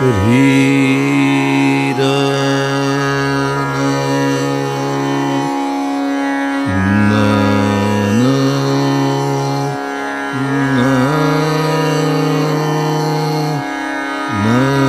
Rira na na na na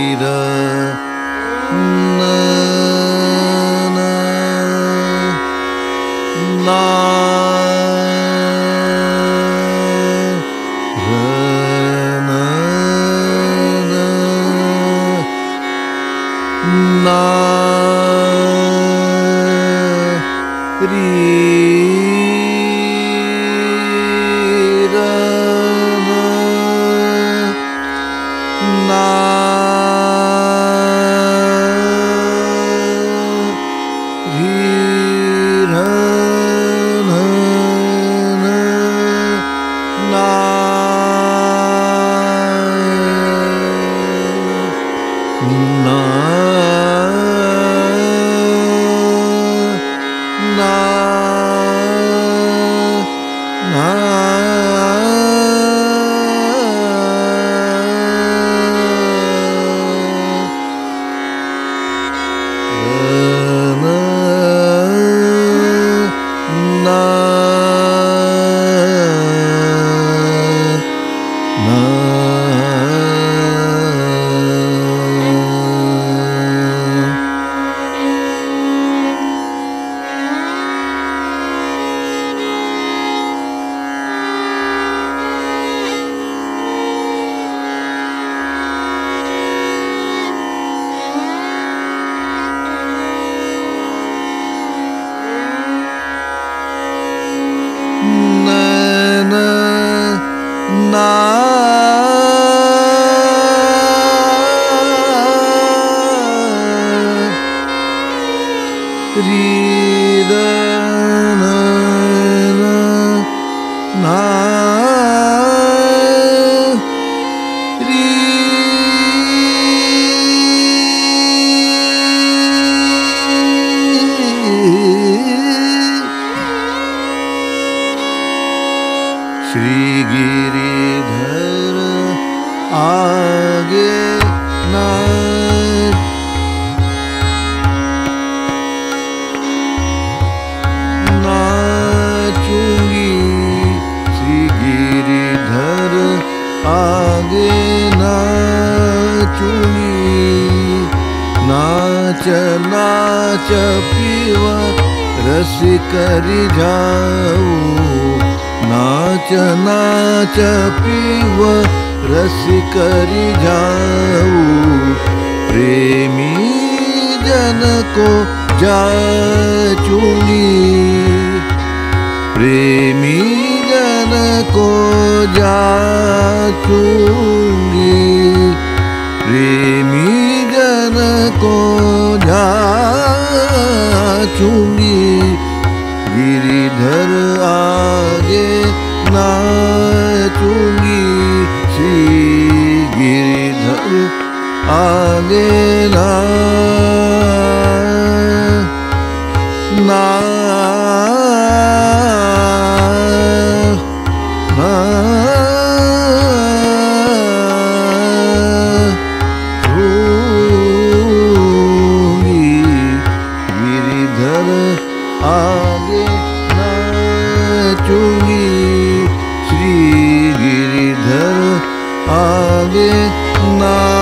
Rira na Shri Giridhar आगे नाचूंगी, श्री गिरिधर आगे नाचूंगी, नाच नाच पीवा रस कर जाऊं, नाच नाच पीव रस कर जाऊं, प्रेमी जन को जाचूंगी, प्रेमी जन को जाचूंगी, प्रेमी जन को जाचूंगी, गिरिधर आगे नाचूंगी, श्री गिरिधर आगे गिरिधर आगे नाचूंगी, श्री गिरिधर आगे नाचूंगी।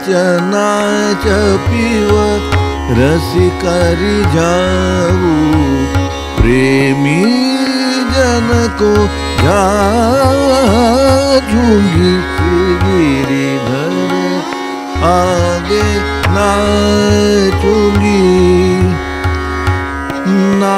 नाच पीव रसिकरी जाऊ प्रेमी जन को जाऊंगी गिरिधर आगे नाचूंगी ना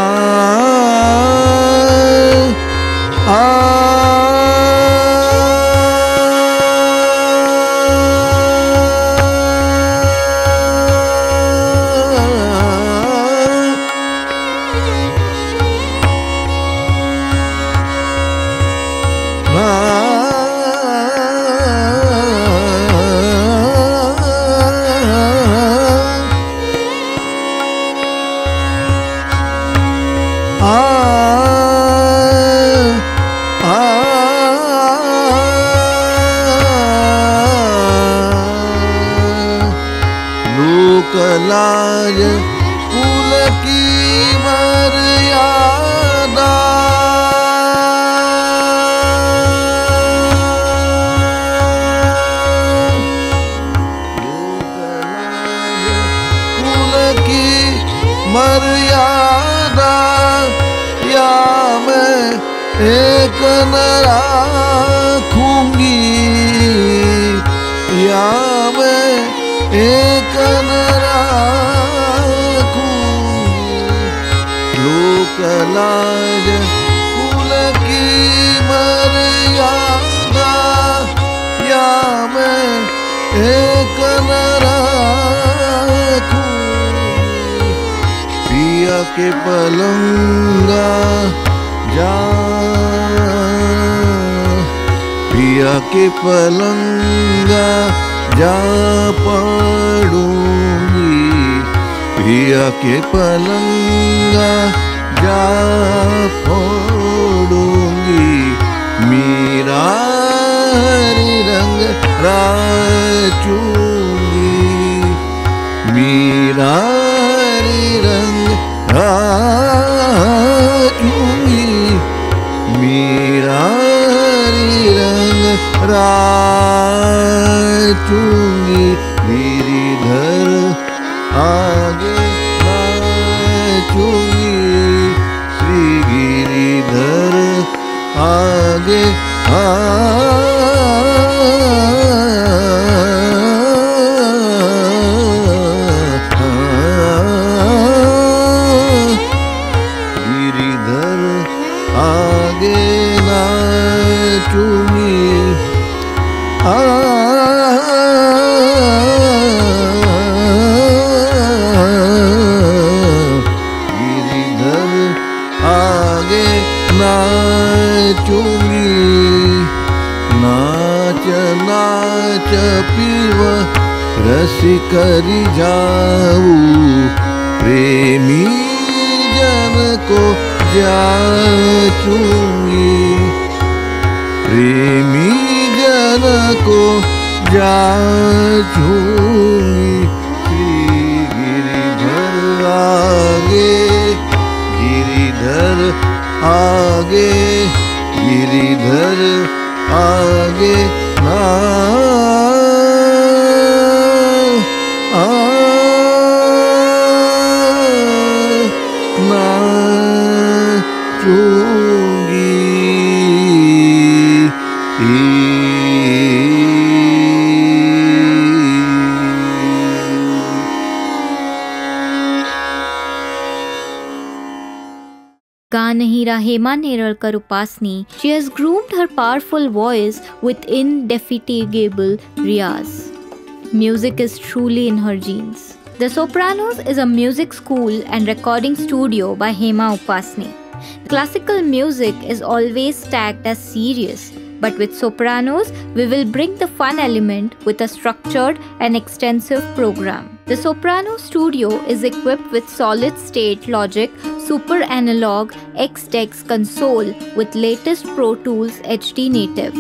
लोकलाज कुल की मर्यादा लोकलाज कुल की मर्यादा या मैं एक न राखूंगी या मैं एक न राखूंगी लोकलाज कुल की मर्यादा या मैं एक न राखूंगी पिया के पलंगा जा पिया के पलंगा जा पड़ूंगी पिया के पलंगा जा पड़ूंगी मीरा हरी रंग राचूंगी मीरा हरी रंग राचूंगी मीरा हरी रंग राचूंगी गिरिधर आगे नाचूंगी श्री गिरिधर आगे गिरिधर आगे नाचूंगी गिरिधर आगे नाचूंगी नाच नाच पीव रसिकरी जाऊ प्रेमी जन को जाचूंगी प्रेमी जन को जाचूंगी श्री गिरिधर आगे गिरिधर आगे गिरिधर आगे Ganahira Hema Neralkar Upasni, she has groomed her powerful voice with indefatigable riyaz. Music is truly in her genes. The Sopranos is a music school and recording studio by Hema Upasni. Classical music is always tagged as serious, but with Sopranos, we will bring the fun element with a structured and extensive program. The Soprano studio is equipped with solid-state Logic Super Analog X-Dex console with latest Pro Tools HD Native.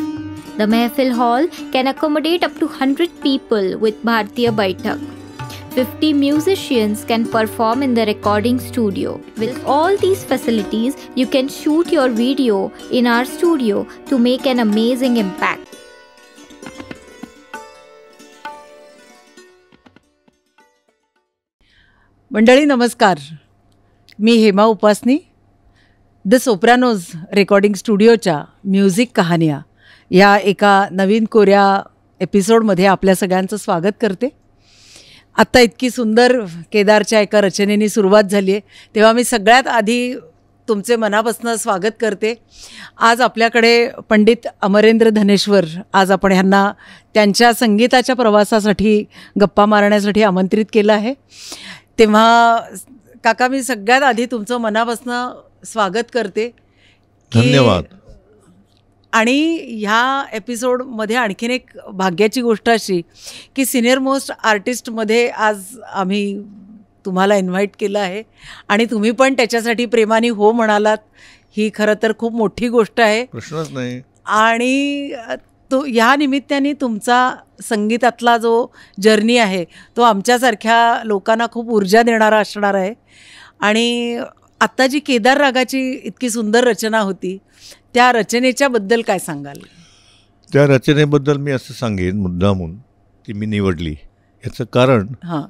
The Mehfil Hall can accommodate up to 100 people with Bhartiya Baitak. 50 musicians can perform in the recording studio. With all these facilities, you can shoot your video in our studio to make an amazing impact. मंडळी नमस्कार. मी हेमा उपासनी the Sopranos recording स्टुडिओच्या music कहाण्या या एका नवीन कोऱ्या एपिसोडमध्ये आपल्या सगळ्यांचं स्वागत करते. आत्ता इतकी सुंदर केदारच्या एका रचनेने सुरुवात झाली आहे, तेव्हा मी सगळ्यात आधी तुमचे मनापासून स्वागत करते. आज आपल्याकडे पंडित अमरेंद्र धनेश्वर, आज आपण ह्यांना त्यांच्या संगीताच्या प्रवासासाठी गप्पा मारण्यासाठी आमंत्रित केलं आहे. तेव्हा काका, मी सगळ्यात आधी तुमचं मनापासून स्वागत करते. धन्यवाद. आणि ह्या एपिसोडमध्ये आणखीन एक भाग्याची गोष्ट अशी की सिनियर मोस्ट आर्टिस्टमध्ये आज आम्ही तुम्हाला इन्व्हाइट केलं आहे आणि तुम्ही पण त्याच्यासाठी प्रेमाने हो म्हणालात. ही खरं तर खूप मोठी गोष्ट आहे, प्रश्नच नाही. आणि तो ह्या निमित्ताने तुमचा संगीतातला जो जर्नी आहे तो आमच्यासारख्या लोकांना खूप ऊर्जा देणारा असणार आहे. आणि आत्ता जी केदार रागाची इतकी सुंदर रचना होती, त्या रचनेच्या बद्दल काय सांगाल? त्या रचनेबद्दल मी असं सांगेन, मुद्दामून ती मी निवडली याचं कारण, हां,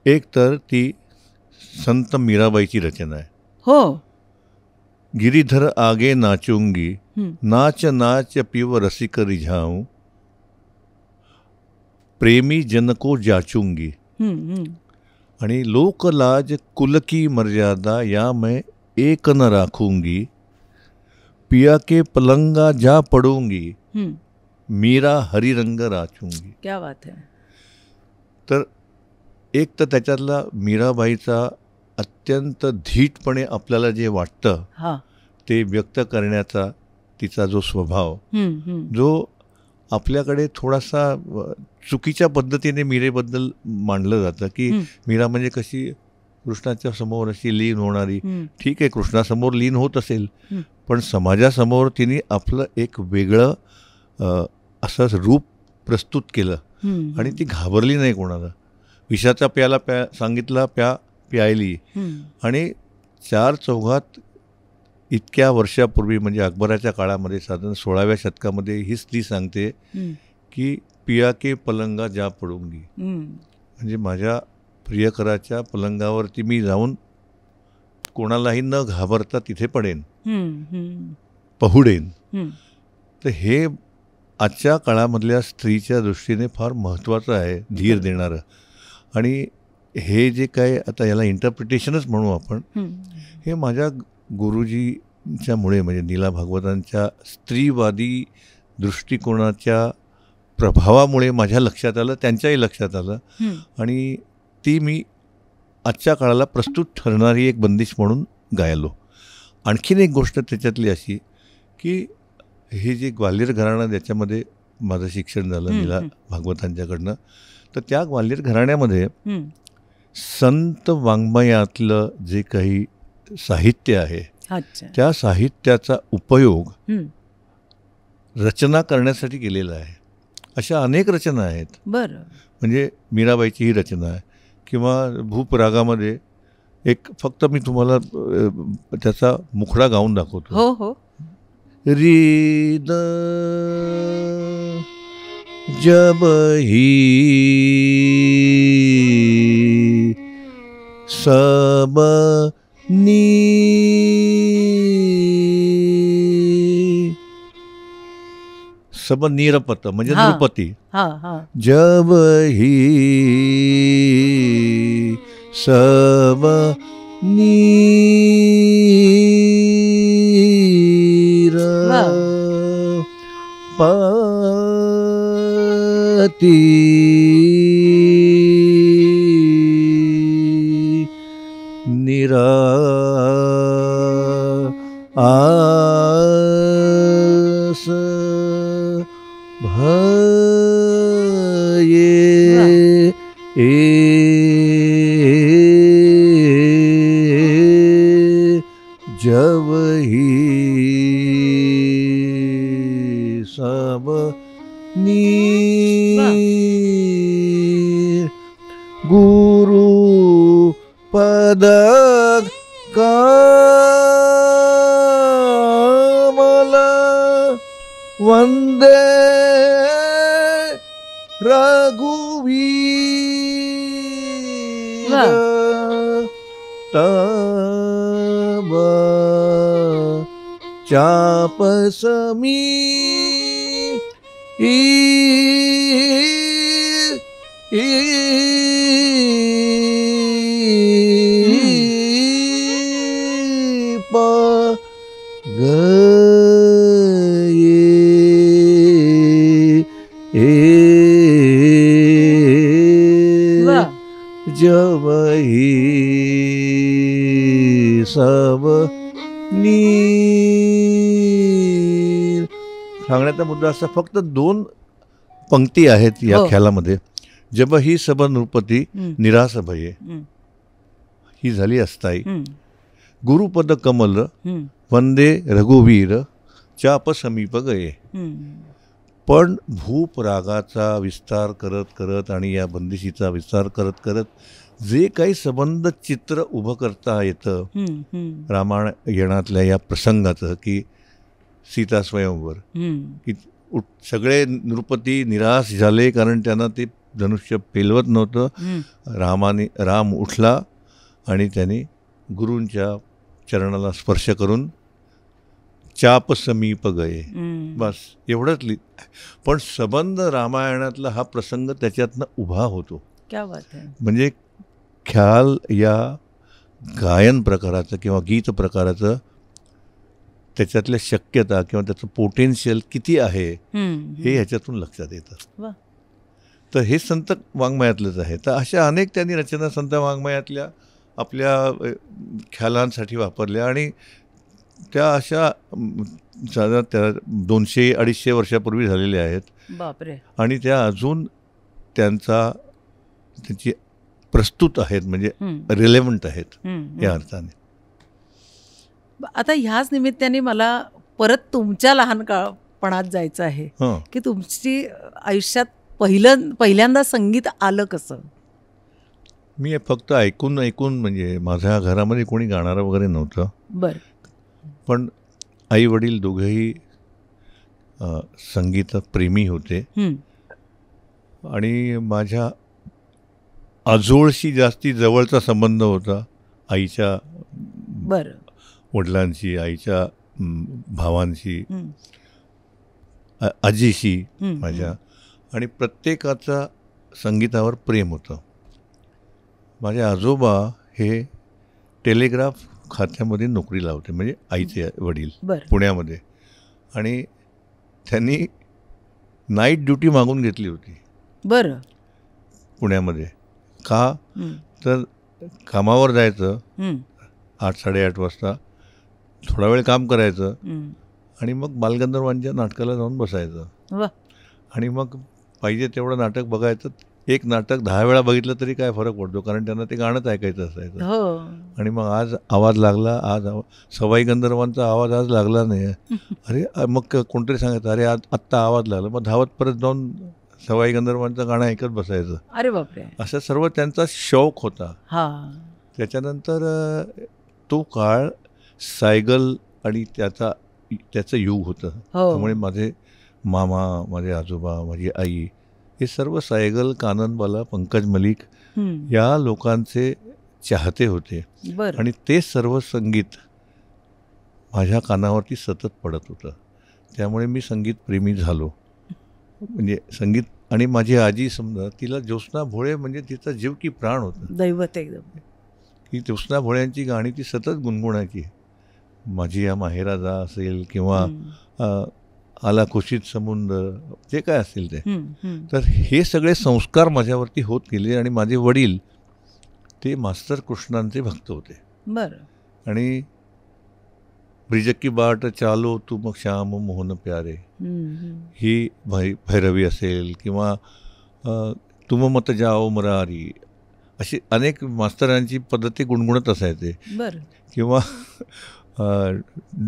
एक तर ती संत मीराबाईची रचना आहे. हो. गिरीधर आगे नाचूंगी, नाच नाच पिव रसिक रिझाऊं, प्रेमी जन को जाचूंगी, आणि लोकलाज कुल की मर्यादा या मैं एक न राखूंगी, पिया के पलंगा जा पडूंगी, मीरा हरिरंग राचूंगी. क्या बात है. तर एक तर त्याच्यातला मीराबाईचा अत्यंत धीटपणे आपल्याला जे वाटतं ते व्यक्त करण्याचा तिचा जो स्वभाव, जो आपल्याकडे थोडासा चुकीच्या पद्धतीने मीरेबद्दल मांडलं जातं की मीरा म्हणजे कशी कृष्णाच्या समोर अशी लीन होणारी. ठीक आहे, कृष्णासमोर लीन होत असेल, पण समाजासमोर तिने आपलं एक वेगळं असं रूप प्रस्तुत केलं आणि ती घाबरली नाही कोणाला. विषाचा प्याला सांगितला, प्यायली. आणि 4-4 इतक्या वर्षापूर्वी, म्हणजे अकबराच्या काळामध्ये, साधारण 16व्या शतकामध्ये ही स्त्री सांगते की पिया के पलंगा जा पडूंगी, म्हणजे माझ्या प्रियकराच्या पलंगावरती मी जाऊन कोणालाही न घाबरता तिथे पडेन, पहुडेन. तर हे आजच्या काळामधल्या स्त्रीच्या दृष्टीने फार महत्त्वाचं आहे, धीर देणारं. आणि हे जे काय आता याला इंटरप्रिटेशनच म्हणू आपण, हे माझ्या गुरुजीच्यामुळे, म्हणजे नीला भागवतांच्या स्त्रीवादी दृष्टिकोनाच्या प्रभावामुळे माझ्या लक्षात आलं, त्यांच्याही लक्षात आलं. आणि ती मी आजच्या काळाला प्रस्तुत ठरणारी एक बंदिश म्हणून गायलो. आणखीन एक गोष्ट त्याच्यातली अशी की हे जे ग्वाल्हेर घराणं, ज्याच्यामध्ये माझं शिक्षण झालं नीला भागवतांच्याकडनं, तर त्या ग्वाल्हेर घराण्यामध्ये संत वाङ्मयातलं जे काही साहित्य आहे, त्या साहित्याचा उपयोग रचना करण्यासाठी केलेला आहे. अशा अनेक रचना आहेत. बरं. म्हणजे मीराबाईची ही रचना आहे, किंवा भूप रागामध्ये एक, फक्त मी तुम्हाला त्याचा मुखडा गाऊन दाखवतो. हो हो. रीद जब ही सब नी सब निरपत, म्हणजे नृपती. जब ही सब निरपती निरा आस भये जब ही सब नीर गुरु पद कमल वंदे रघुवीर तब चापसमी जब ही सब नीर. सांगण्याचा मुद्दा असा, फक्त 2 पंक्ती आहेत या ख्यालामध्ये. जब ही सब नृपती निरास भये, ही झाली अस्थायी. गुरुपद कमल वंदे रघुवीर चाप समीप गये. पण भूप रागाचा विस्तार करत करत आणि या बंदिशीचा विस्तार करत करत जे काही संबंध चित्र उभं करता येतं रामायणातल्या या प्रसंगाचं, की सीता स्वयंवर, की सगळे नृपती निराश झाले कारण त्यांना ते धनुष्य पेलवत नव्हतं. राम उठला आणि त्याने गुरूंच्या चरणाला स्पर्श करून चाप समीप गये, बस एवढंच पण संबंध रामायणातला हा प्रसंग त्याच्यातनं उभा होतो. क्या बात आहे. म्हणजे ख्याल या गायन प्रकाराचं किंवा गीत प्रकाराचं त्याच्यातल्या शक्यता किंवा त्याचं पोटेन्शियल किती आहे हे ह्याच्यातून लक्षात येतं. तर हे संत वाङ्मयातलंच आहे. तर अशा अनेक त्यांनी रचना संत वाङ्मयातल्या आपल्या ख्यालांसाठी वापरल्या आणि त्या अशा साधारण 200-250 वर्षापूर्वी झालेल्या आहेत. बापरे. आणि त्या अजून त्यांची प्रस्तुत आहेत, म्हणजे रिलेव्हंट आहेत या अर्थाने. आता ह्याच निमित्ताने मला परत तुमच्या लहानपणात जायचं आहे की तुमची आयुष्यात पहिल्यांदा संगीत आलं कसं? मी फक्त ऐकून म्हणजे माझ्या घरामध्ये कोणी गाणारं वगैरे नव्हतं. बरं. पण आई वडील दोघेही संगीतप्रेमी होते आणि माझ्या आजोळशी जास्ती जवळचा संबंध होता आईच्या वडिलांशी, आईच्या भावांशी, आजीशी माझ्या, आणि प्रत्येकाचा संगीतावर प्रेम होतं. माझे आजोबा हे टेलिग्राफ खात्यामध्ये नोकरीला होते, म्हणजे आईचे वडील पुण्यामध्ये, आणि त्यांनी नाईट ड्युटी मागून घेतली होती पुण्यामध्ये. का तर कामावर जायचं 8-8:30 वाजता, थोडा वेळ काम करायचं आणि मग बालगंधर्वांच्या नाटकाला जाऊन बसायचं आणि मग पाहिजे तेवढं नाटक बघायचं. एक नाटक 10 वेळा बघितलं तरी काय फरक पडतो, कारण त्यांना ते गाणंच ऐकायचं असायचं. आणि मग आज आवाज लागला, सवाई गंधर्वांचा आवाज आज लागला नाही, अरे मग कोणतरी सांगायचं अरे आत्ता आवाज लागला, मग धावत परत जाऊन सवाई गंधर्वांचं गाणं ऐकत बसायचं. अरे बापरे. असं सर्व त्यांचा शौक होता. त्याच्यानंतर तो काळ सायगल आणि त्याचं युग होतं. त्यामुळे माझे मामा, माझे आजोबा, माझी आई हे सर्व सायगल, काननबाला, पंकज मलिक या लोकांचे चाहते होते. आणि ते सर्व संगीत माझ्या कानावरती सतत पडत होतं. त्यामुळे मी संगीत प्रेमी झालो. म्हणजे संगीत, आणि माझी आजी समजा, तिला ज्योत्स्ना भोळे म्हणजे तिचा जीव की प्राण होता, दैवत एकदम. ही ज्योत्स्ना भोळ्यांची गाणी ती सतत गुणगुणायची. माझी या माहेरा जा असेल किंवा आला खुशीत समुद्र, जे काय असेल ते. तर हे सगळे संस्कार माझ्यावरती होत गेले. आणि माझे वडील ते मास्तर कृष्णांचे भक्त होते. आणि ब्रिज की बाट चालो तुम श्याम मोहन प्यारे ही भैरवी असेल किंवा तुम मत जाओ मुरारी, अशी अनेक मास्तरांची पद्धती गुणगुणत असायचे. किंवा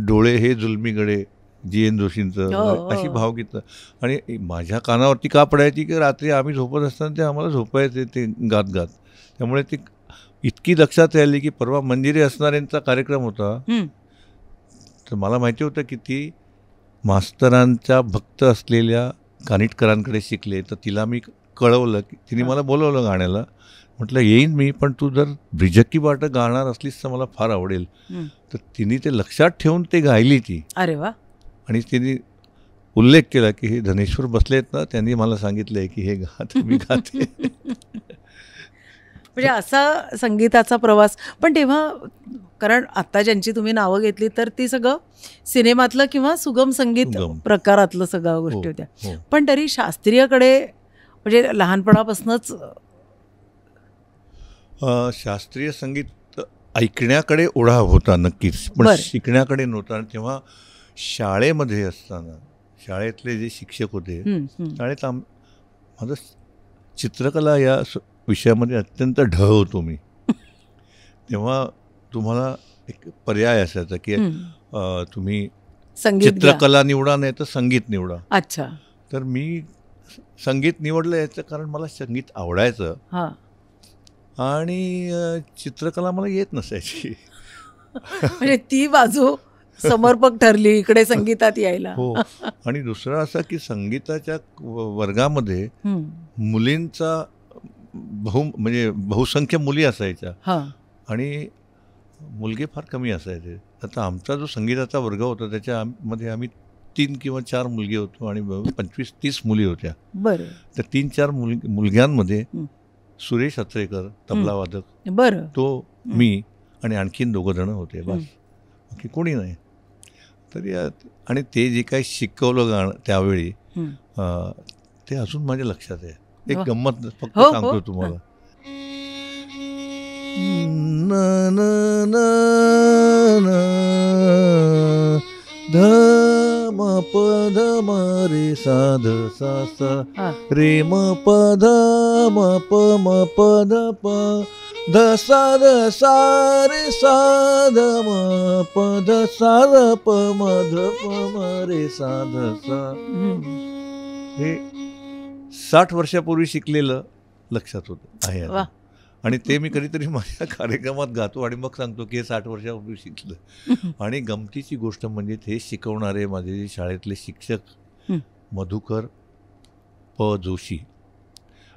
डोळे हे जुलमीगडे जी.एन. जोशींचं, अशी भावगीतं. आणि माझ्या कानावरती का पडायची की रात्री आम्ही झोपत असताना ते आम्हाला झोपायचे ते गात गात. त्यामुळे ती इतकी लक्षात राहिली की परवा मंजिरी असणाऱ्यांचा कार्यक्रम होता, तर मला माहिती होतं की ती मास्तरांच्या भक्त असलेल्या कानिटकरांकडे शिकले, तर तिला मी कळवलं की तिने मला बोलवलं गाण्याला. म्हटलं येईन मी, पण तू जर ब्रिजक्की बाट गाणार असलीस तर मला फार आवडेल. तर तिने ते लक्षात ठेवून ते गायली ती. अरे वा. आणि तिने उल्लेख केला की हे धनेश्वर बसलेत ना, त्यांनी मला सांगितलंय की हे गा, तर मी गाते. म्हणजे असा संगीताचा प्रवास. पण तेव्हा कारण आता ज्यांची तुम्ही नावं घेतली तर ती सगळं सिनेमातलं किंवा सुगम संगीत प्रकारातलं सगळ्या गोष्टी होत्या. पण तरी शास्त्रीयकडे म्हणजे लहानपणापासूनच शास्त्रीय संगीत ऐकण्याकडे ओढा होता नक्कीच, पण शिकण्याकडे नव्हता. आणि तेव्हा शाळेमध्ये असताना शाळेतले जे शिक्षक होते, शाळेत माझं चित्रकला या विषयामध्ये अत्यंत ढ होतो मी. तेव्हा तुम्हाला एक पर्याय असायचा की तुम्ही चित्रकला निवडा नाही तर संगीत निवडा. अच्छा. तर मी संगीत निवडलं याचं कारण मला संगीत आवडायचं आणि चित्रकला मला येत नसायची. म्हणजे ती बाजू समर्पक ठरली इकडे संगीतात यायला. हो. आणि दुसरं असं की संगीताच्या वर्गामध्ये मुलींचा म्हणजे बहुसंख्य मुली असायच्या आणि मुलगे फार कमी असायचे. आता आमचा जो संगीताचा वर्ग होता त्याच्यामध्ये आम्ही 3 किंवा 4 मुलगे होतो आणि 25-30 मुली होत्या. बरं. तर 3-4 मुलग्यांमध्ये सुरेश अत्रेकर तबलावादक, बरं, तो मी आणि आणखीन 2 जण होते, बस, की कोणी नाही. तरी आणि ते जे काही शिकवलं गाणं त्यावेळी ते अजून माझ्या लक्षात आहे. एक गंमत फक्त सांगतो तुम्हाला. ध म प ध म रे सा ध सा सा रे म प ध म प म प ध प ध सा रे सा ध म प ध सा ध प म ध प म रे सा ध सा. हे 60 वर्षापूर्वी शिकलेलं लक्षात होतं आहे. आणि ते मी कधीतरी माझ्या कार्यक्रमात गातो आणि मग सांगतो की हे 60 वर्षापूर्वी शिकलं. आणि गमतीची गोष्ट म्हणजे ते शिकवणारे माझे जे शाळेतले शिक्षक मधुकर प जोशी,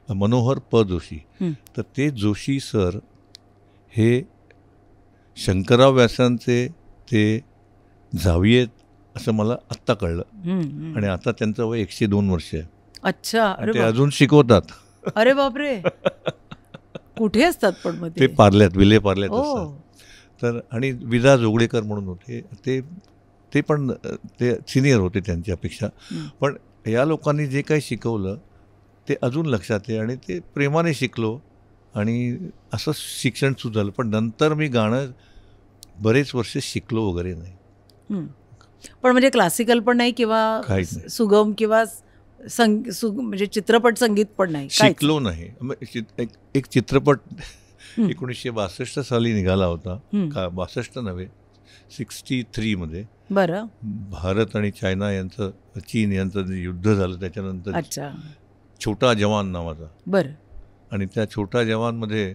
मनोहर प जोशी, तर ते जोशी सर हे शंकरराव व्यासांचे ते जावई असं मला आत्ता कळलं. आणि आता त्यांचं वय 102 वर्ष आहे. अच्छा. ते अजून शिकवतात. अरे बापरे. कुठे असतात पण मग ते पार्ल्यात, विले पार्ल्यात असतात. तर आणि विदा जोगळेकर म्हणून होते, ते पण ते सिनियर होते त्यांच्यापेक्षा. पण या लोकांनी जे काही शिकवलं ते अजून लक्षात आहे आणि ते प्रेमाने शिकलो आणि असं शिक्षण सुरू झालं. पण नंतर मी गाणं बरेच वर्ष शिकलो वगैरे नाही. पण म्हणजे क्लासिकल पण नाही किंवा सुगम किंवा म्हणजे चित्रपट संगीत पण नाही शिकलो नाही. एक चित्रपट 1962 साली निघाला होता का, 62 नव्हे 63 मध्ये. बरं. भारत आणि चायना यांचं, चीन यांचं युद्ध झालं त्याच्यानंतर. अच्छा. छोटा जवान नावाचा. बरं. आणि त्या छोटा जवान मध्ये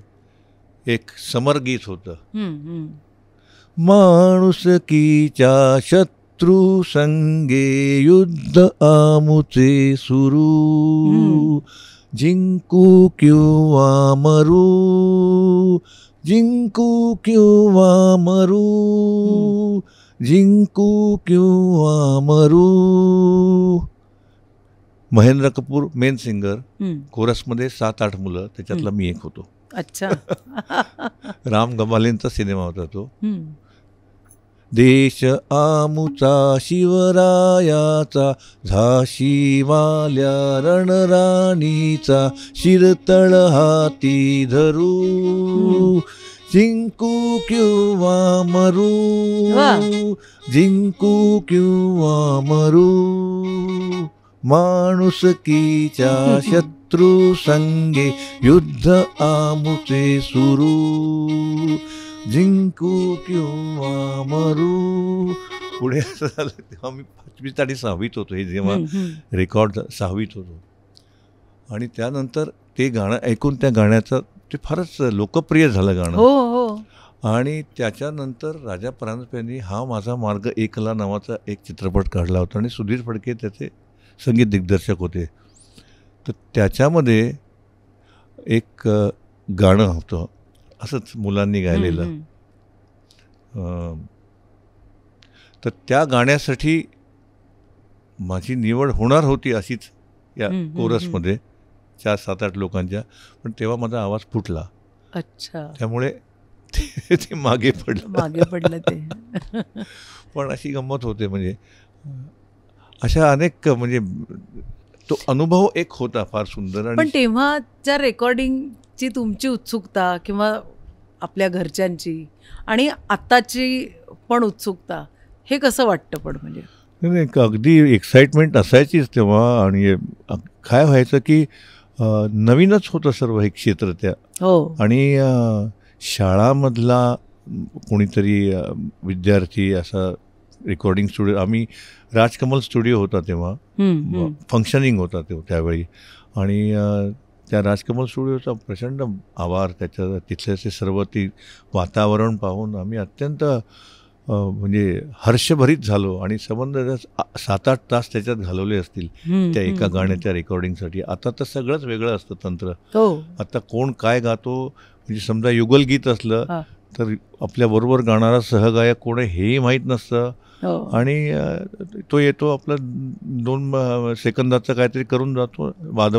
एक समरगीत होतं. माणुसकीच्या शत्रु संगे युद्ध आमुचे सुरू, जिंकू किंवा मरू, जिंकू किंवा मरू, जिंकू किंवा मरू. महेंद्र कपूर मेन सिंगर, कोरसमध्ये 7-8 मुलं, त्याच्यातला मी एक होतो. अच्छा. राम गमालेंचा सिनेमा होता तो. देश आमुचा शिवरायाचा, झाशीवाल्या रणराणीचा, शिरतळ हाती धरू, जिंकू किंवा मरू, जिंकू किंवा मरू. माणुसकीच्या शत्रू संगे युद्ध आमुचे सुरू, जिंकू किंवा मरू. पुढे असं झालं तेव्हा मी 5वीत आणि 6वीत होतो, हे जेव्हा रेकॉर्ड 6वीत होतो. आणि त्यानंतर ते गाणं ऐकून त्या गाण्याचं ते फारच लोकप्रिय झालं गाणं. हो. आणि त्याच्यानंतर राजा परांजपे यांनी हा माझा मार्ग एकला नावाचा एक चित्रपट काढला होता आणि सुधीर फडके त्याचे संगीत दिग्दर्शक होते. तर त्याच्यामध्ये एक गाणं होतं असंच मुलांनी गायलेलं. तर त्या गाण्यासाठी माझी निवड होणार होती अशीच या कोरसमध्ये 4-7-8 लोकांच्या, पण तेव्हा माझा आवाज फुटला. अच्छा. त्यामुळे ते मागे पडलं ते. पण अशी गंमत होते. म्हणजे अशा अनेक, म्हणजे तो अनुभव एक होता फार सुंदर. पण तेव्हाच्या रेकॉर्डिंगची तुमची उत्सुकता किंवा आपल्या घरच्यांची आणि आत्ताची पण उत्सुकता, हे कसं वाटतं? पण म्हणजे नाही, अगदी एक्साइटमेंट असायचीच तेव्हा. आणि काय व्हायचं की नवीनच होतं सर्व हे क्षेत्र त्या. हो. आणि शाळामधला कोणीतरी विद्यार्थी असा रेकॉर्डिंग स्टुडिओ, आम्ही राजकमल स्टुडिओ होता तेव्हा, फंक्शनिंग होता त्यावेळी. आणि त्या राजकमल स्टुडिओचा प्रचंड आभार. तिथल्याचे सर्व ती वातावरण पाहून आम्ही अत्यंत म्हणजे हर्षभरीत झालो. आणि संबंध 7-8 तास त्याच्यात घालवले असतील त्या एका गाण्याच्या रेकॉर्डिंगसाठी. आता तर सगळंच वेगळं असतं तंत्र. आता कोण काय गातो, म्हणजे समजा युगलगीत असलं तर आपल्याबरोबर गाणारा सहगायक कोण आहे हेही माहीत नसतं. आणि तो येतो आपला 2 सेकंदाचा काहीतरी करून जातो,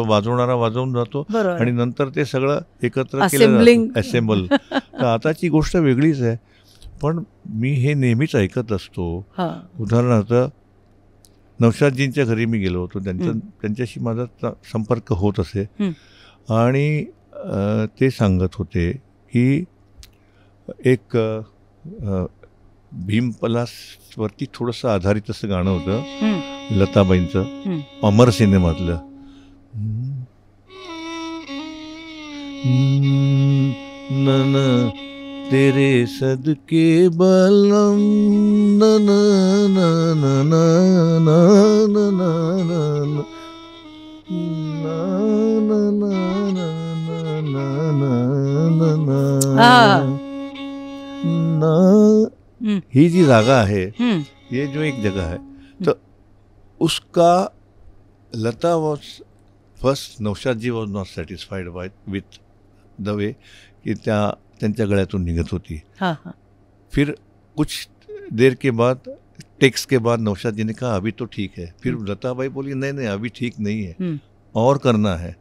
वाजवणारा वाजवून जातो, आणि नंतर ते सगळं एकत्र केलं जातं, असेंबल. तर आताची गोष्ट वेगळीच आहे. पण मी हे नेहमीच ऐकत असतो. उदाहरणार्थ नौशादजींच्या घरी मी गेलो होतो, त्यांच्याशी माझा संपर्क होत असे. आणि ते सांगत होते की एक भीमपलासवरती थोडंसं आधारित असं गाणं होतं लताबाईंचं, अमर सिनेमातलं. नन तेरे सदके बलम नन नन नन ही जी जागा है, ये जो एक जगह है, तो उसका Lata was first, Naushad ji was not satisfied with the way कि त्यांच्या गळ्यातून निघत होती. फिर कुछ देर के बाद, टेक्स के बाद नौशाद जी ने कहा अभी तो ठीक है. फिर लताबाई बोली नहीं नहीं अभी ठीक नहीं है, और करना है.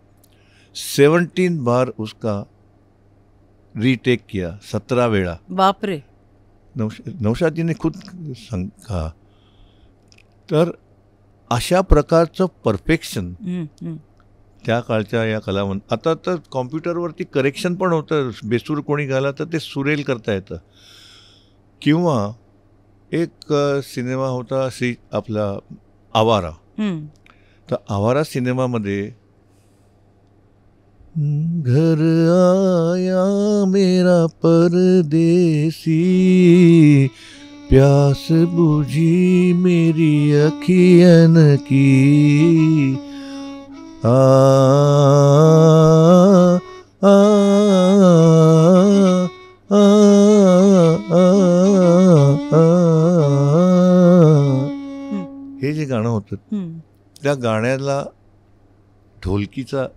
17 बार उसका रीटेक किया, 17 वेळा. बापरे. नौशादजीने खुद कहा. तर अशा प्रकारचं परफेक्शन त्या काळच्या या कलावंत. आता तर कॉम्प्युटरवरती करेक्शन पण होतं, बेसूर कोणी गायला तर ते सुरेल करता येतं. किंवा एक सिनेमा होता आपला आवारा. तर आवारा सिनेमामध्ये घर आया मेरा परदेसी, प्यास बुझी मेरी अखियन की, आ आ आ हे जे गाणं होतं, त्या गाण्याला ढोलकीचा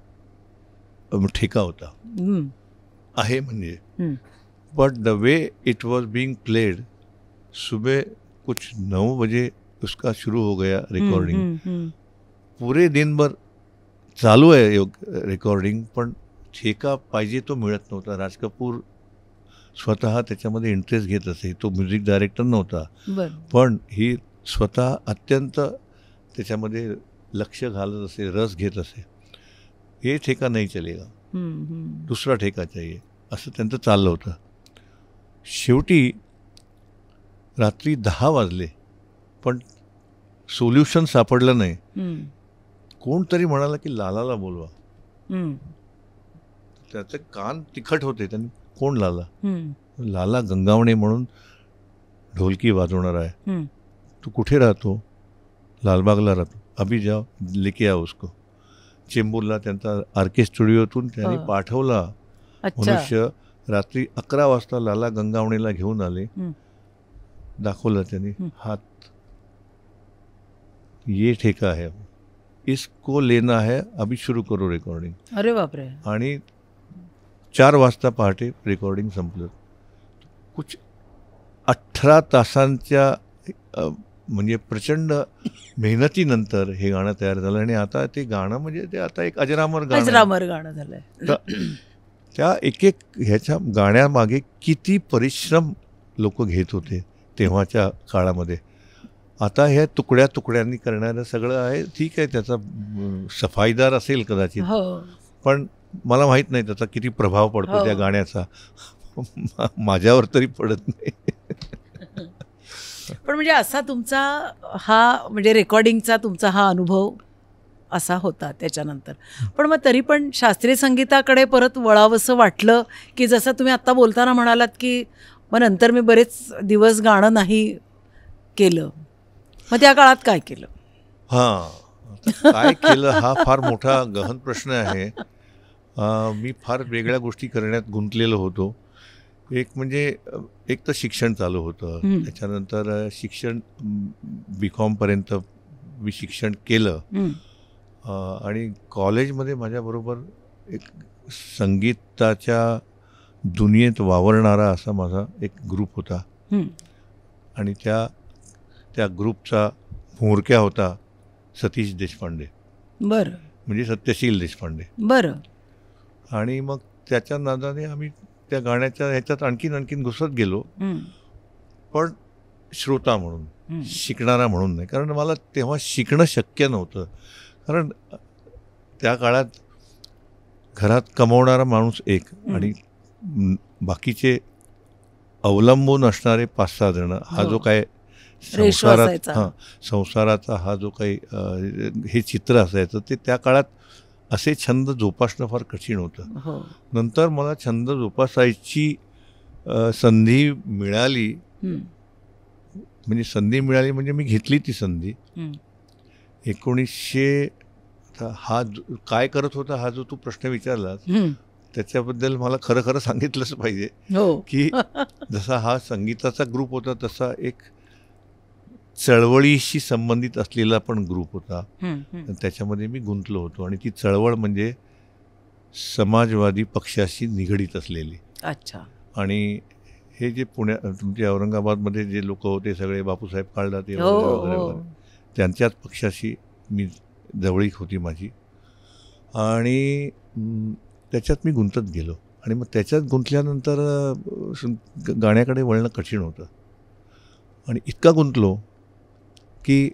ठेका होता आहे. म्हणजे but the way it was being played, सुबह कुछ 9 बजे उसका शुरू हो गया रिकॉर्डिंग. पूरे दिन भर चालू आहे रेकॉर्डिंग, पण ठेका पाहिजे तो मिळत नव्हता. राज कपूर स्वतः त्याच्यामध्ये इंटरेस्ट घेत असे. तो म्युझिक डायरेक्टर नव्हता, पण ही स्वतः अत्यंत त्याच्यामध्ये लक्ष घालत असे, रस घेत असे. हे ठेका नाही चलेगा, दुसरा ठेका चाहिए, असं त्यांचं चाललं होतं. शेवटी रात्री 10 वाजले, पण सोल्युशन सापडलं नाही. कोणतरी म्हणाला की लालाला बोलवा. त्याचे कान तिखट होते. त्यांनी कोण लाला? लाला गंगावणे म्हणून ढोलकी वाजवणार आहे. तू कुठे राहतो? लालबागला राहतो. अभी जाओ लेके आओ उसको. चेंबूरला त्यांचा आरके स्टुडिओतून त्यांनी पाठवला मनुष्य. रात्री 11 वाजता लाला गंगावणेला घेऊन आले. दाखवलं त्यांनी हात, ये ठेका है. इसको लेना है, अभी शुरू करो रेकॉर्डिंग. अरे बापरे. आणि 4 वाजता पहाटे रेकॉर्डिंग संपलं. कुछ 18 तासांच्या म्हणजे प्रचंड मेहनतीनंतर हे गाणं तयार झालं. आणि आता ते गाणं म्हणजे ते आता एक अजरामर गाणं झालंय. त्या एक एक ह्याच्या गाण्यामागे किती परिश्रम लोक घेत होते तेव्हाच्या काळामध्ये. आता ह्या तुकड्या तुकड्यांनी करणारं सगळं आहे, ठीक आहे, त्याचा सफाईदार असेल कदाचित, पण मला माहीत नाही त्याचा किती प्रभाव पडतो त्या गाण्याचा. माझ्यावर तरी पडत नाही. पण म्हणजे असा तुमचा हा म्हणजे रेकॉर्डिंगचा तुमचा हा अनुभव असा होता त्याच्यानंतर. पण मग तरी पण शास्त्रीय संगीताकडे परत वळावंसं वाटलं की जसं तुम्ही आत्ता बोलताना म्हणालात की मग नंतर मी बरेच दिवस गाणं नाही केलं, मग त्या काळात काय केलं? काय केलं हा फार मोठा गहन प्रश्न आहे. मी फार वेगळ्या गोष्टी करण्यात गुंतलेलो होतो. एक म्हणजे एक तर शिक्षण चालू होतं, त्याच्यानंतर शिक्षण BCom मी शिक्षण केलं. आणि कॉलेजमध्ये माझ्याबरोबर एक संगीताच्या दुनियेत वावरणारा असा माझा एक ग्रुप होता. आणि त्या ग्रुपचा म्होरक्या होता सतीश देशपांडे. बरं. म्हणजे सत्यशील देशपांडे. बरं. आणि मग त्याच्या नादाने आम्ही त्या गाण्याच्या ह्याच्यात आणखीन घुसत गेलो, पण श्रोता म्हणून, शिकणारा म्हणून नाही. कारण मला तेव्हा शिकणं शक्य नव्हतं. कारण त्या काळात घरात कमवणारा माणूस एक आणि बाकीचे अवलंबून असणारे 5-6 जण, हा जो काय संसाराचा हा जो काही हे चित्र असायचं, ते त्या काळात असे छंद जोपासणं फार कठीण होतं. नंतर मला छंद जोपासायची संधी मिळाली. म्हणजे मी घेतली ती संधी. 1900 हा काय करत होता हा जो तू प्रश्न विचारलास त्याच्याबद्दल मला खरं सांगितलंच पाहिजे की जसा हा संगीताचा ग्रुप होता तसा एक चळवळीशी संबंधित असलेला पण ग्रुप होता. त्याच्यामध्ये मी गुंतलो होतो. आणि ती चळवळ म्हणजे समाजवादी पक्षाशी निगडीत असलेली. अच्छा. आणि हे जे तुमच्या औरंगाबादमध्ये जे लोक होते सगळे, बापूसाहेब काळदाते वगैरे, त्यांच्याच पक्षाशी मी जवळीक होती माझी. आणि त्याच्यात मी गुंतत गेलो. आणि मग त्याच्यात गुंतल्यानंतर गाण्याकडे वळणं कठीण होतं. आणि इतका गुंतलो की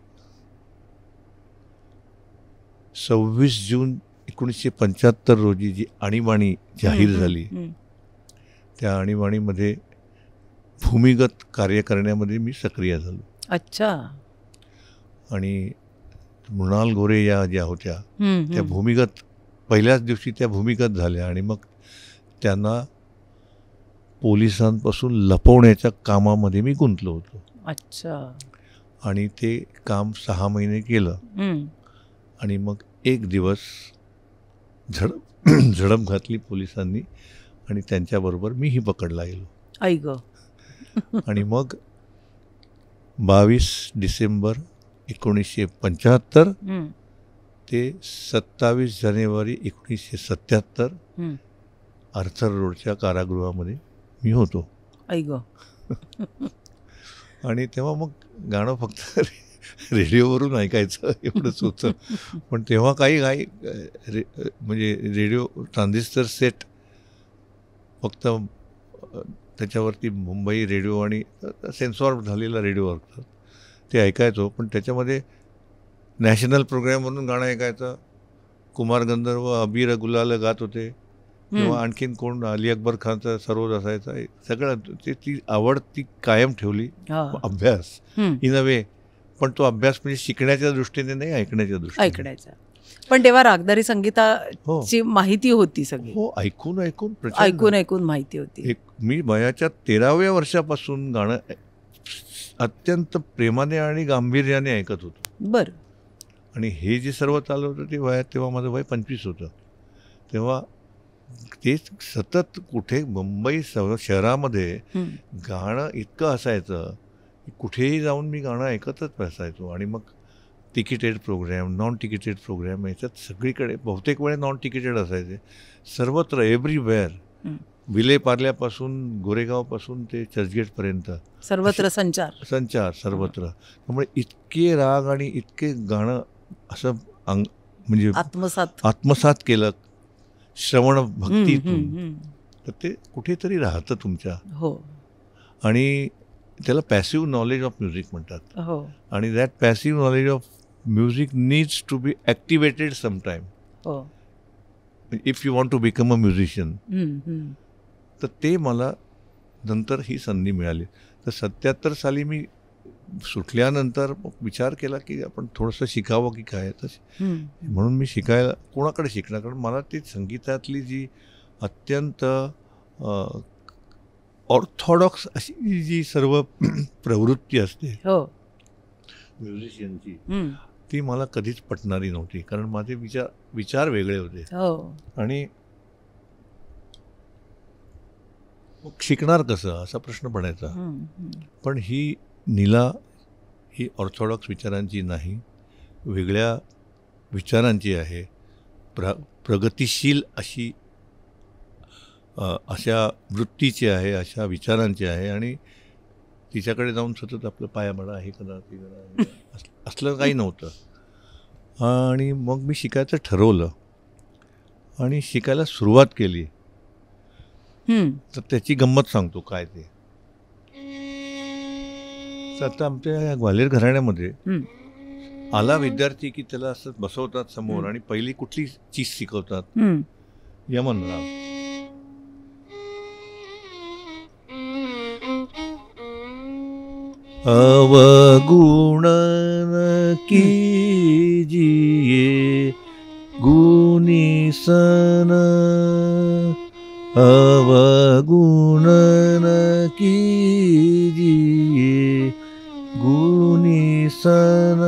26 जून 1975 रोजी जी आणीबाणी जाहीर झाली, त्या आणीबाणीमध्ये भूमिगत कार्य करण्यामध्ये मी सक्रिय झालो. अच्छा. आणि मृणाल गोरे या ज्या होत्या त्या भूमिगत पहिल्याच दिवशी त्या भूमिगत झाल्या. आणि मग त्यांना पोलिसांपासून लपवण्याच्या कामामध्ये मी गुंतलो होतो. अच्छा. आणि ते काम 6 महिने केलं. आणि मग एक दिवस झडप घातली पोलिसांनी आणि त्यांच्याबरोबर मीही पकडला गेलो. आई गं. आणि मग 22 डिसेंबर 1975 ते 27 जानेवारी 1977 आर्थर रोडच्या कारागृहामध्ये मी होतो. आई गं. आणि तेव्हा मग गाणं फक्त रेडिओवरून ऐकायचं एवढंच होतं. पण तेव्हा काही म्हणजे रेडिओ ट्रान्झिस्टर सेट फक्त त्याच्यावरती मुंबई रेडिओ आणि सेन्सॉर झालेला रेडिओ असतात ते ऐकायचो. पण त्याच्यामध्ये नॅशनल प्रोग्रॅम म्हणून गाणं ऐकायचं. कुमार गंधर्व, अबीर गुलाल गात होते किंवा आणखीन कोण, अली अकबर खानचा सरोज असायचा. सगळं ती आवड ती कायम ठेवली. अभ्यास इन अ वे, पण तो अभ्यास म्हणजे शिकण्याच्या दृष्टीने नाही, ऐकण्याच्या दृष्टीने. ऐकण्याचा. पण तेव्हा रागदारी संगीताची माहिती होती सगळी. हो, ऐकून माहिती होती. मी वयाच्या 13व्या वर्षापासून गाणं अत्यंत प्रेमाने आणि गांभीर्याने ऐकत होतो. बरं. आणि हे जे सर्व चालू होतं ते तेव्हा माझं वय 25 होतं. तेव्हा ते सतत कुठे मुंबई शहरामध्ये गाणं इतकं असायचं की कुठेही जाऊन मी गाणं ऐकतच असायचो. आणि मग तिकीटेड प्रोग्रॅम, नॉन तिकीटेड प्रोग्रॅम, याच्यात सगळीकडे बहुतेक वेळे नॉन तिकीटेड असायचे. सर्वत्र एव्हरीवेअर, विलेपार्ल्यापासून गोरेगावपासून ते चर्चगेटपर्यंत सर्वत्र संचार सर्वत्र. त्यामुळे इतके राग आणि इतके गाणं असं म्हणजे आत्मसात केलं श्रवण भक्तीतून, तर ते कुठेतरी राहतं तुमच्या. आणि त्याला पॅसिव्ह नॉलेज ऑफ म्युझिक म्हणतात. आणि that passive knowledge of music needs to be activated sometime if you want to become a musician. तर ते मला नंतर ही संधी मिळाली. तर 77 साली मी सुटल्यानंतर विचार केला की आपण थोडंसं शिकावं की काय. म्हणून मी शिकायला कोणाकडे शिकणार, कारण मला ती संगीतातली जी अत्यंत ऑर्थोडॉक्स अशी जी सर्व प्रवृत्ती असते म्युझिशियनची, ती मला कधीच पटणारी नव्हती, कारण माझे विचार वेगळे होते. आणि मग शिकणार कसं असा प्रश्न पडायचा. पण ही नीला ही ऑर्थोडॉक्स विचारांची नाही, वेगळ्या विचारांची आहे, प्रगतिशील अशा वृत्तीची आहे, अशा विचारांची आहे. आणि तिच्याकडे जाऊन सतत आपलं पाया पडा, हे करा ते करा असलं काही नव्हतं. आणि मग मी शिकायचं ठरवलं आणि शिकायला सुरुवात केली. तर त्याची गंमत सांगतो काय ते. आता आमच्या ग्वाल्हेर घराण्यामध्ये आला विद्यार्थी की त्याला असं बसवतात समोर आणि पहिली कुठली चीज शिकवतात, यमन राग. अवगुणन कीजिए गुणीसन, अवगुणन कीजिए गुणीसन,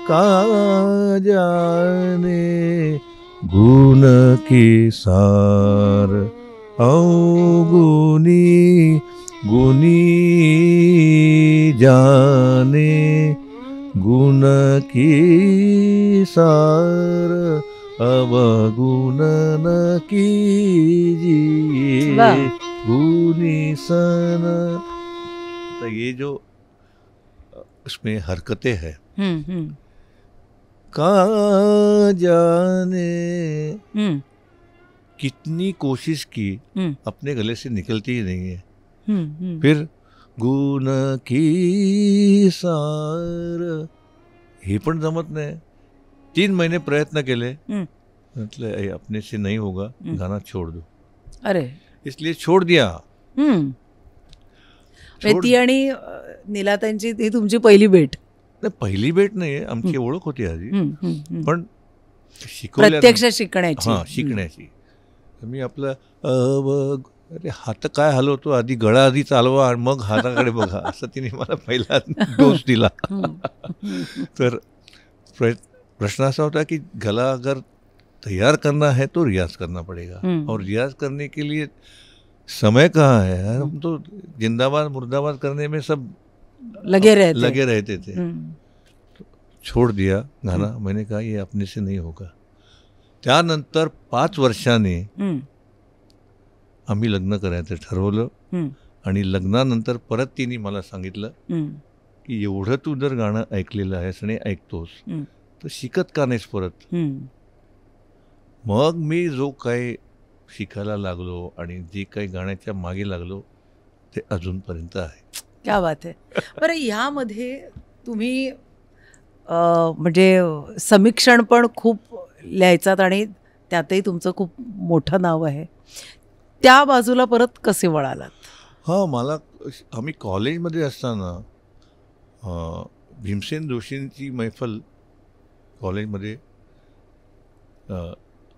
का जाने गुण के सार, अवगुणी गुणी जाने गुण की सार, अवगुणन कीजिए गुणीसन. तो ये जो उसमें हरकतें हैं, का जाने कितनी कोशिश की, अपने गले से निकलती ही नहीं है. फिर गुण की सार, हे पण जमत नाही. 3 महिने प्रयत्न केले, मतलब अपने से नहीं होगा, गाना छोड़ दो. अरे, इसलिए छोड़ दिया. ती आणि नीलाताईंची ती तुमची पहिली भेट? पहिली भेट नाही, आमची ओळख होती आधी, पण प्रत्यक्ष शिकण्याची. शिकण्याची. मी आपलं अरे हात काय हलवतो, आधी गळा आधी चालवा आणि मग हाताकडे बघा, असं तिने मला पहिला डोस दिला. तर प्रश्न ऐसा होता कि गला अगर तैयार करना है तो रियाज करना पड़ेगा, और रियाज करने के लिए समय कहाँ है. हम तो जिंदाबाद मुर्दाबाद करने में सब लगे रहते थे. तो छोड़ दिया गाना. मैंने कहा ये अपने से नहीं होगा. त्यानंतर 5 वर्षांनी आम्ही लग्न करायचं ठरवलं. आणि लग्नानंतर परत तिने मला सांगितलं की एवढं तू जर गाणं ऐकलेलं आहेस आणि ऐकतोस तर शिकत का नाहीस परत. मग मी जो काही शिकायला लागलो आणि जे काही गाण्याच्या मागे लागलो ते अजूनपर्यंत आहे. क्या बात आहे. बरं, ह्यामध्ये तुम्ही म्हणजे समीक्षण पण खूप लिहायचात आणि त्यातही तुमचं खूप मोठं नाव आहे. त्या बाजूला परत कसे वळालात? आम्ही कॉलेजमध्ये असताना भीमसेन जोशींची मैफल कॉलेजमध्ये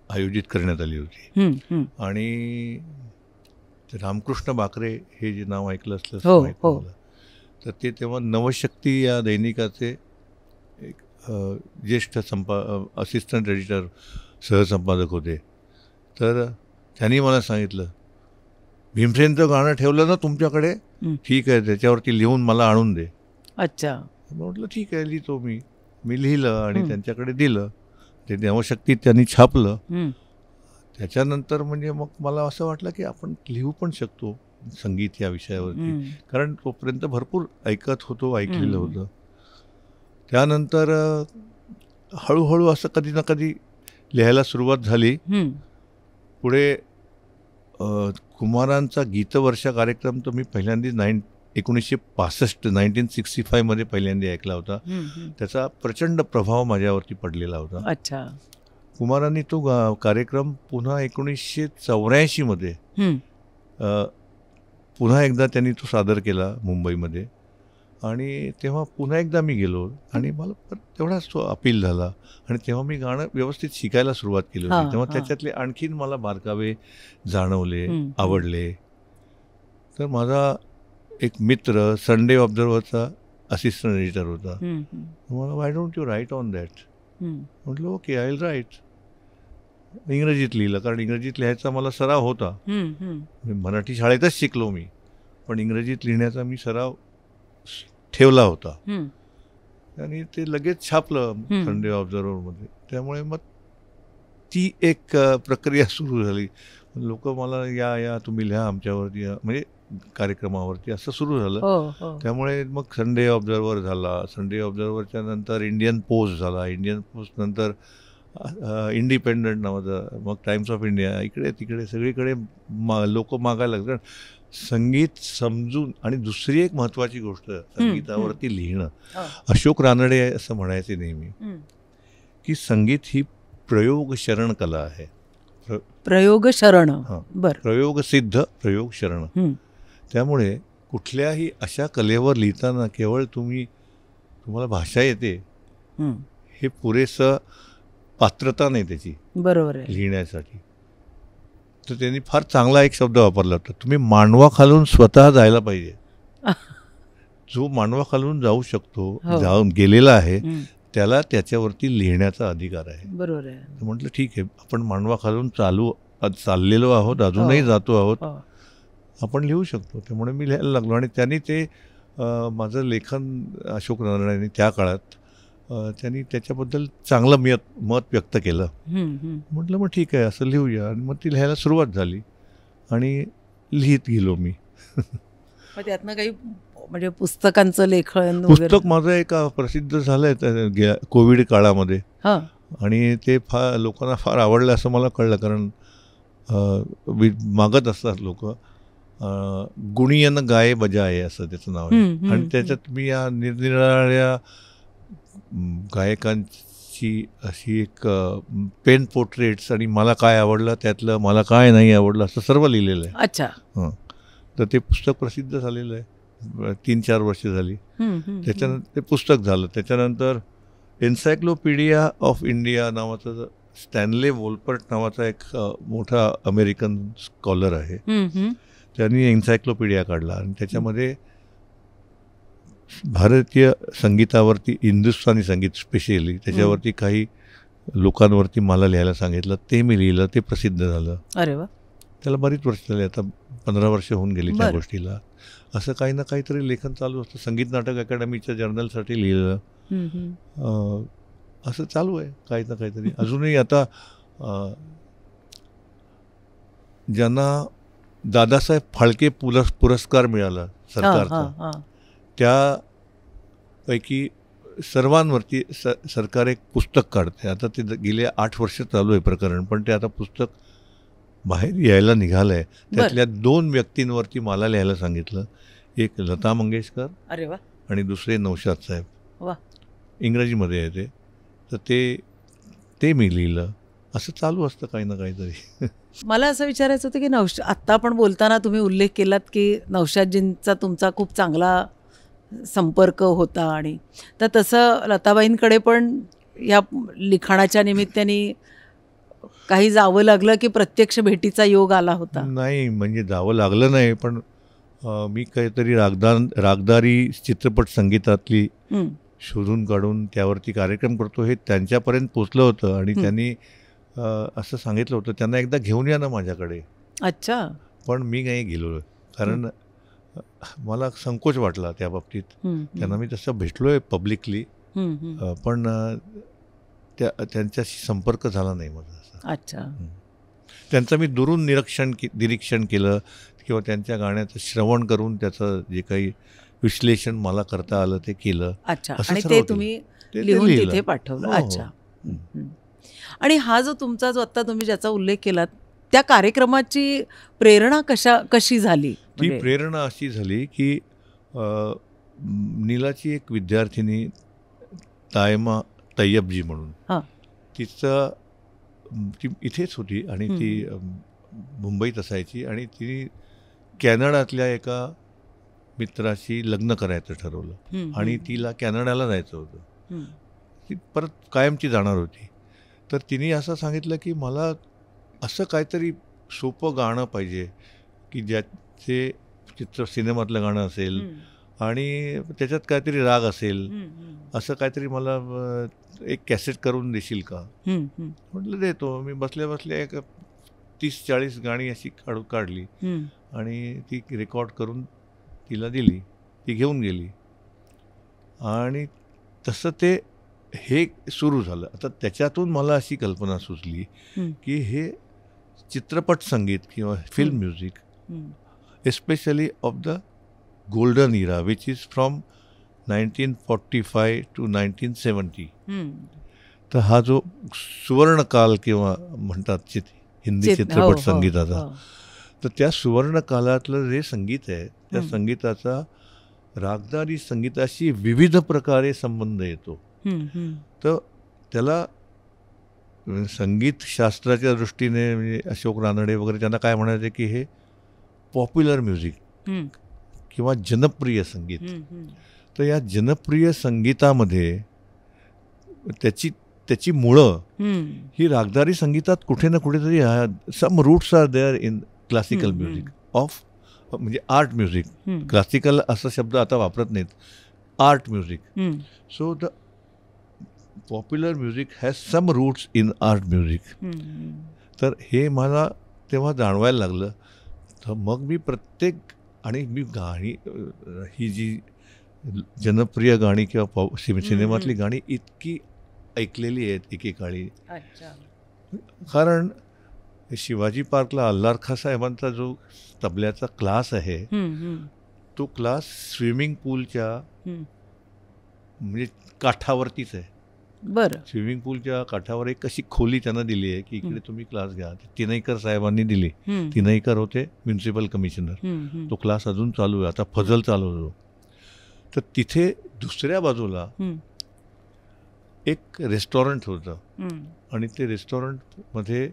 आयोजित करण्यात आली होती. आणि रामकृष्ण बाकरे हे जे नाव ऐकलं असलं तर ते तेव्हा नवशक्ती या दैनिकाचे एक ज्येष्ठ असिस्टंट एडिटर सहसंपादक होते. तर त्यांनी मला सांगितलं, भीमसेनचं गाणं ठेवलं ना तुमच्याकडे, ठीक आहे, त्याच्यावरती लिहून मला आणून दे. अच्छा. म्हटलं ठीक आहे, लिहितो मी. मी लिहिलं आणि त्यांच्याकडे दिलं. ते नवशक्ती त्यांनी छापलं. त्याच्यानंतर म्हणजे मग मला असं वाटलं की आपण लिहू पण शकतो संगीत या विषयावरती, कारण तोपर्यंत भरपूर ऐकलेलं होतं. त्यानंतर हळूहळू असं कधी ना कधी लिहायला सुरुवात झाली. पुढे कुमारांचा गीतवर्षा कार्यक्रम तर मी पहिल्यांदा 1965 पहिल्यांदा ऐकला होता. त्याचा प्रचंड प्रभाव माझ्यावरती पडलेला होता. अच्छा. कुमारांनी तो कार्यक्रम पुन्हा 1984 पुन्हा एकदा त्यांनी तो सादर केला मुंबईमध्ये, आणि तेव्हा पुन्हा एकदा मी गेलो आणि मला तेवढाच तो अपील झाला, आणि तेव्हा मी गाणं व्यवस्थित शिकायला सुरुवात केली होती. तेव्हा त्याच्यातले आणखीन मला बारकावे जाणवले, आवडले. तर माझा एक मित्र संडे ऑब्झर्व्हरचा असिस्टंट एडिटर होता. मला why don't you write on that. म्हटलं ओके, आय विल राईट. इंग्रजीत लिहिलं, कारण इंग्रजीत लिहायचा मला सराव होता. मराठी शाळेतच शिकलो मी, पण इंग्रजीत लिहिण्याचा मी सराव ठेवला होता, आणि ते लगेच छापलं संडे ऑब्झर्व्हरमध्ये. त्यामुळे मग ती एक प्रक्रिया सुरू झाली. लोक मला या तुम्ही लिहा आमच्यावरती, म्हणजे कार्यक्रमावरती, असं सुरू झालं. त्यामुळे मग संडे ऑब्झर्व्हर झाला. संडे ऑब्झर्व्हरच्या नंतर इंडियन पोस्ट झाला. इंडियन पोस्ट नंतर इंडिपेंडंट नावाचा, मग टाइम्स ऑफ इंडिया, इकडे तिकडे सगळीकडे लोक मागायला लागले. संगीत समजून, आणि दुसरी एक महत्त्वाची गोष्ट संगीतावरती लिहिणं. अशोक रानडे असं म्हणायचे नेहमी की संगीत ही प्रयोगशरण कला आहे. प्रयोगशरण, प्रयोगसिद्ध प्रयोगशरण. त्यामुळे कुठल्याही अशा कलेवर लिहिताना केवळ तुम्हाला भाषा येते हे पुरेसं पात्रता नाही त्याची, बरोबर आहे, लिहिण्यासाठी. तर त्यांनी फार चांगला एक शब्द वापरला होता, तुम्ही मानवाखालून स्वतः जायला पाहिजे. जो मानवाखालून जाऊ शकतो, जाऊन गेलेला आहे, त्याला त्याच्यावरती लिहिण्याचा अधिकार आहे. बरोबर आहे. म्हटलं ठीक आहे, आपण मानवाखालून चाललेलो आहोत, अजूनही जातो आहोत, आपण लिहू शकतो. त्यामुळे मी लिहायला लागलो, आणि त्यांनी ते माझं लेखन अशोक रानडेंनी त्या काळात त्यांनी त्याच्याबद्दल चांगलं मत व्यक्त केलं. म्हटलं मग ठीक आहे, असं लिहूया, आणि मग ती लिहायला सुरुवात झाली आणि लिहित गेलो मी. त्यातनं काही म्हणजे पुस्तकांचं लेखन, पुस्तक माझं एक प्रसिद्ध झालंय कोविड काळामध्ये, आणि ते लोकांना फार आवडलं असं मला कळलं, कारण मागत असतात लोक. गुणियन गाये बजाये असं त्याचं नाव आहे, आणि त्याच्यात मी या निरनिराळ्या गायकांची अशी एक पेन पोर्ट्रेट्स, आणि मला काय आवडलं त्यातलं, मला काय नाही आवडलं, असं सर्व लिहिलेलं आहे. अच्छा. तर ते पुस्तक प्रसिद्ध झालेलं आहे, 3-4 वर्ष झाली. त्याच्यानंतर ते पुस्तक झालं. त्याच्यानंतर एन्सायक्लोपीडिया ऑफ इंडिया नावाचं, स्टॅनले वोल्पर्ट नावाचा एक मोठा अमेरिकन स्कॉलर आहे, त्यांनी एन्सायक्लोपीडिया काढला, आणि त्याच्यामध्ये भारतीय संगीतावरती, हिंदुस्थानी संगीत स्पेशली, त्याच्यावरती काही लोकांवरती मला लिहायला सांगितलं. ते मी लिहिलं, ते प्रसिद्ध झालं. अरे वा. त्याला बरीच वर्ष झाली, आता 15 वर्ष होऊन गेली त्या गोष्टीला. असं काही ना काहीतरी लेखन चालू असतं. संगीत नाटक अकॅडमीच्या जर्नलसाठी लिहिलं, असं चालू आहे काही ना काहीतरी. अजूनही आता ज्यांना दादासाहेब फाळके पुरस्कार मिळाला सरकारचा, त्यापैकी सर्वांवरती सरकार एक पुस्तक काढते. आता ते गेले 8 वर्ष चालू आहे प्रकरण, पण ते आता पुस्तक बाहेर यायला निघालं आहे. त्यातल्या 2 व्यक्तींवरती मला लिहायला सांगितलं. एक लता मंगेशकर, अरे वा, आणि दुसरे नौशाद साहेब. वा. इंग्रजीमध्ये आहे ते. तर ते मी लिहिलं. असं चालू असतं काही ना काहीतरी. मला असं विचारायचं होतं की आत्ता आपण बोलताना तुम्ही उल्लेख केलात की नौशादजींचा तुमचा खूप चांगला संपर्क होता, आणि तर तसं लताबाईंकडे पण या लिखाणाच्या निमित्ताने काही जावं लागलं की प्रत्यक्ष भेटीचा योग आला होता? नाही, म्हणजे जावं लागलं नाही, पण मी काहीतरी रागदारी चित्रपट संगीतातली शोधून काढून त्यावरती कार्यक्रम करतो हे त्यांच्यापर्यंत पोचलं होतं, आणि त्यांनी असं सांगितलं होतं, त्यांना एकदा घेऊन या ना माझ्याकडे. अच्छा. पण मी नाही गेलो, कारण मला संकोच वाटला त्या बाबतीत. त्यांना मी तसं भेटलोय पब्लिकली, पण त्यांच्याशी संपर्क झाला नाही माझा असा. अच्छा. त्यांचं मी दुरून निरीक्षण केलं किंवा त्यांच्या गाण्याचं श्रवण करून त्याचं जे काही विश्लेषण मला करता आलं ते केलं. अच्छा. आणि ते तुम्ही लिहून तिथे पाठवलं. अच्छा. आणि हा जो तुमचा जो आता तुम्ही ज्याचा उल्लेख केलात त्या कार्यक्रमाची प्रेरणा कशी झाली? ती प्रेरणा अशी झाली की नीलाची एक विद्यार्थिनी तायमा तय्यबजी म्हणून, ती इथेच होती आणि ती मुंबईत असायची आणि ती कॅनडातल्या एका मित्राशी लग्न करायचं ठरवलं आणि तिला कॅनडाला जायचं होतं. ती परत कायमची जाणार होती. तर तिने असं सांगितलं की मला असं काहीतरी सोपं गाणं पाहिजे की ज्याचे सिनेमातलं गाणं असेल आणि त्याच्यात काहीतरी राग असेल, असं काहीतरी मला एक कॅसेट करून देशील का? म्हटलं देतो. मी बसल्या बसल्या एक 30-40 गाणी अशी काढली आणि ती रेकॉर्ड करून तिला दिली. ती घेऊन गेली आणि तसं ते हे सुरू झालं. आता त्याच्यातून मला अशी कल्पना सुचली की हे चित्रपट संगीत किंवा film music, especially of the golden era which is from 1945 to 1970, तर हा जो सुवर्णकाल किंवा म्हणतात हिंदी चित्रपट संगीताचा, तर त्या सुवर्ण काळातलं जे संगीत आहे त्या संगीताचा रागदारी संगीताशी विविध प्रकारे संबंध येतो. तर त्याला संगीतशास्त्राच्या दृष्टीने म्हणजे अशोक रानडे वगैरे त्यांना काय म्हणायचे की हे पॉप्युलर म्युझिक किंवा जनप्रिय संगीत. तर या जनप्रिय संगीतामध्ये त्याची मुळं ही रागदारी संगीतात कुठे ना कुठेतरी some roots are there in classical music of म्हणजे आर्ट म्युझिक. क्लासिकल असा शब्द आता वापरत नाहीत, art music. So the popular music has some roots in art music. तर हे मला तेव्हा जाणवायला लागलं. तर मग मी प्रत्येक आणि मी गाणी ही जी जनप्रिय गाणी किंवा सिनेमातली गाणी इतकी ऐकलेली आहेत एकेकाळी. कारण शिवाजी पार्कला अल्लारखा साहेबांचा जो तबल्याचा क्लास आहे तो क्लास स्विमिंग पूलच्या म्हणजे काठावरतीच आहे. बरं. स्विमिंग पूलच्या काठावर एक अशी खोली त्यांना दिली आहे की इकडे तुम्ही क्लास घ्या. तिनईकर साहेबांनी दिली. तिनईकर होते म्युन्सिपल कमिशनर. तो क्लास अजून चालू आहे. आता फजल चालू होतो. तर तिथे दुसऱ्या बाजूला एक रेस्टॉरंट होतं आणि ते रेस्टॉरंटमध्ये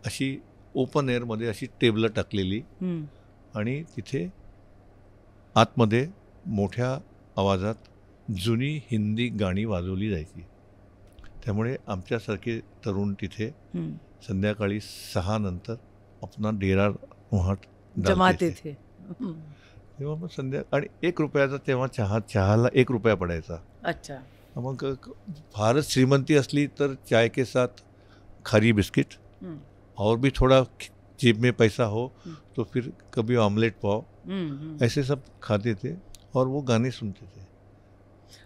अशी ओपन एअरमध्ये अशी टेबलं टाकलेली आणि तिथे आतमध्ये मोठ्या आवाजात जुनी हिंदी गाणी वाजवली जायची. त्यामुळे आमच्यासारखे तरुण तिथे संध्याकाळी 6 नंतर अपना डेरा वहाँ जमाते थे. तेव्हा मग आणि 1 रुपयाचा तेव्हा चहाला 1 रुपया पडायचा. अच्छा. मग फारच श्रीमंती असली तर चाय के साथ खारी बिस्किट और भी थोड़ा जेब में पैसा हो तो फिर कभी ऑमलेट पाव, ऐसे सब खाते थे और वो गाने सुनते थे.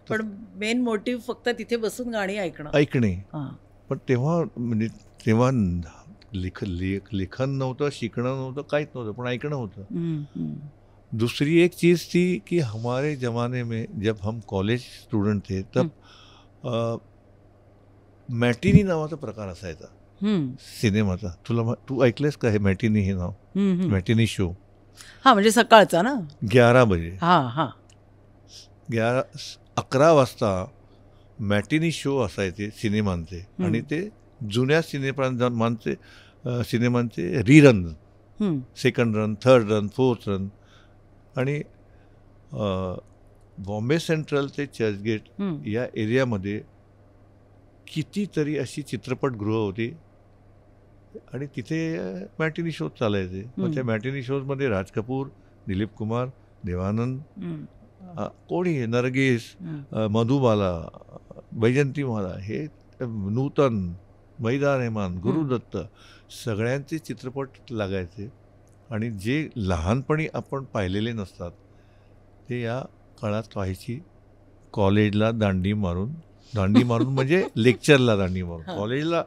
पण मेन मोटिव्ह फक्त तिथे बसून गाणी ऐकणे. पण तेव्हा म्हणजे तेव्हा लेखन नव्हतं, शिकणं नव्हतं, काहीच नव्हतं, पण ऐकणं होतं. दूसरी एक चीज़ थी कि हमारे ज़माने में जब हम कॉलेज स्टूडेंट थे तब मॅटिनी नावाचा प्रकार असायचा सिनेमाचा. तू ऐकलेस का हे मॅटिनी हे नाव? Matinee show. हा म्हणजे सकाळचा ना 11 बजे. 11 वाजता मॅटिनी शो असायचे सिनेमांचे आणि ते जुन्या सिनेमांचे रिरन, 2nd run, 3rd run, 4th run. आणि बॉम्बे सेंट्रल ते चर्चगेट या एरियामध्ये कितीतरी अशी चित्रपटगृह होती आणि तिथे मॅटिनी शोज चालायचे. मग त्या मॅटिनी शोजमध्ये राज कपूर, दिलीप कुमार, देवानंद, कोणी नरगिस, मधुबाला, बैजंतीमाला, हे नूतन, मैदा रहमान, गुरुदत्त सगळ्यांचे चित्रपट लागायचे. आणि जे लहानपणी आपण पाहिलेले नसतात ते या काळात व्हायची कॉलेजला दांडी मारून म्हणजे लेक्चरला दांडी मारून. कॉलेजला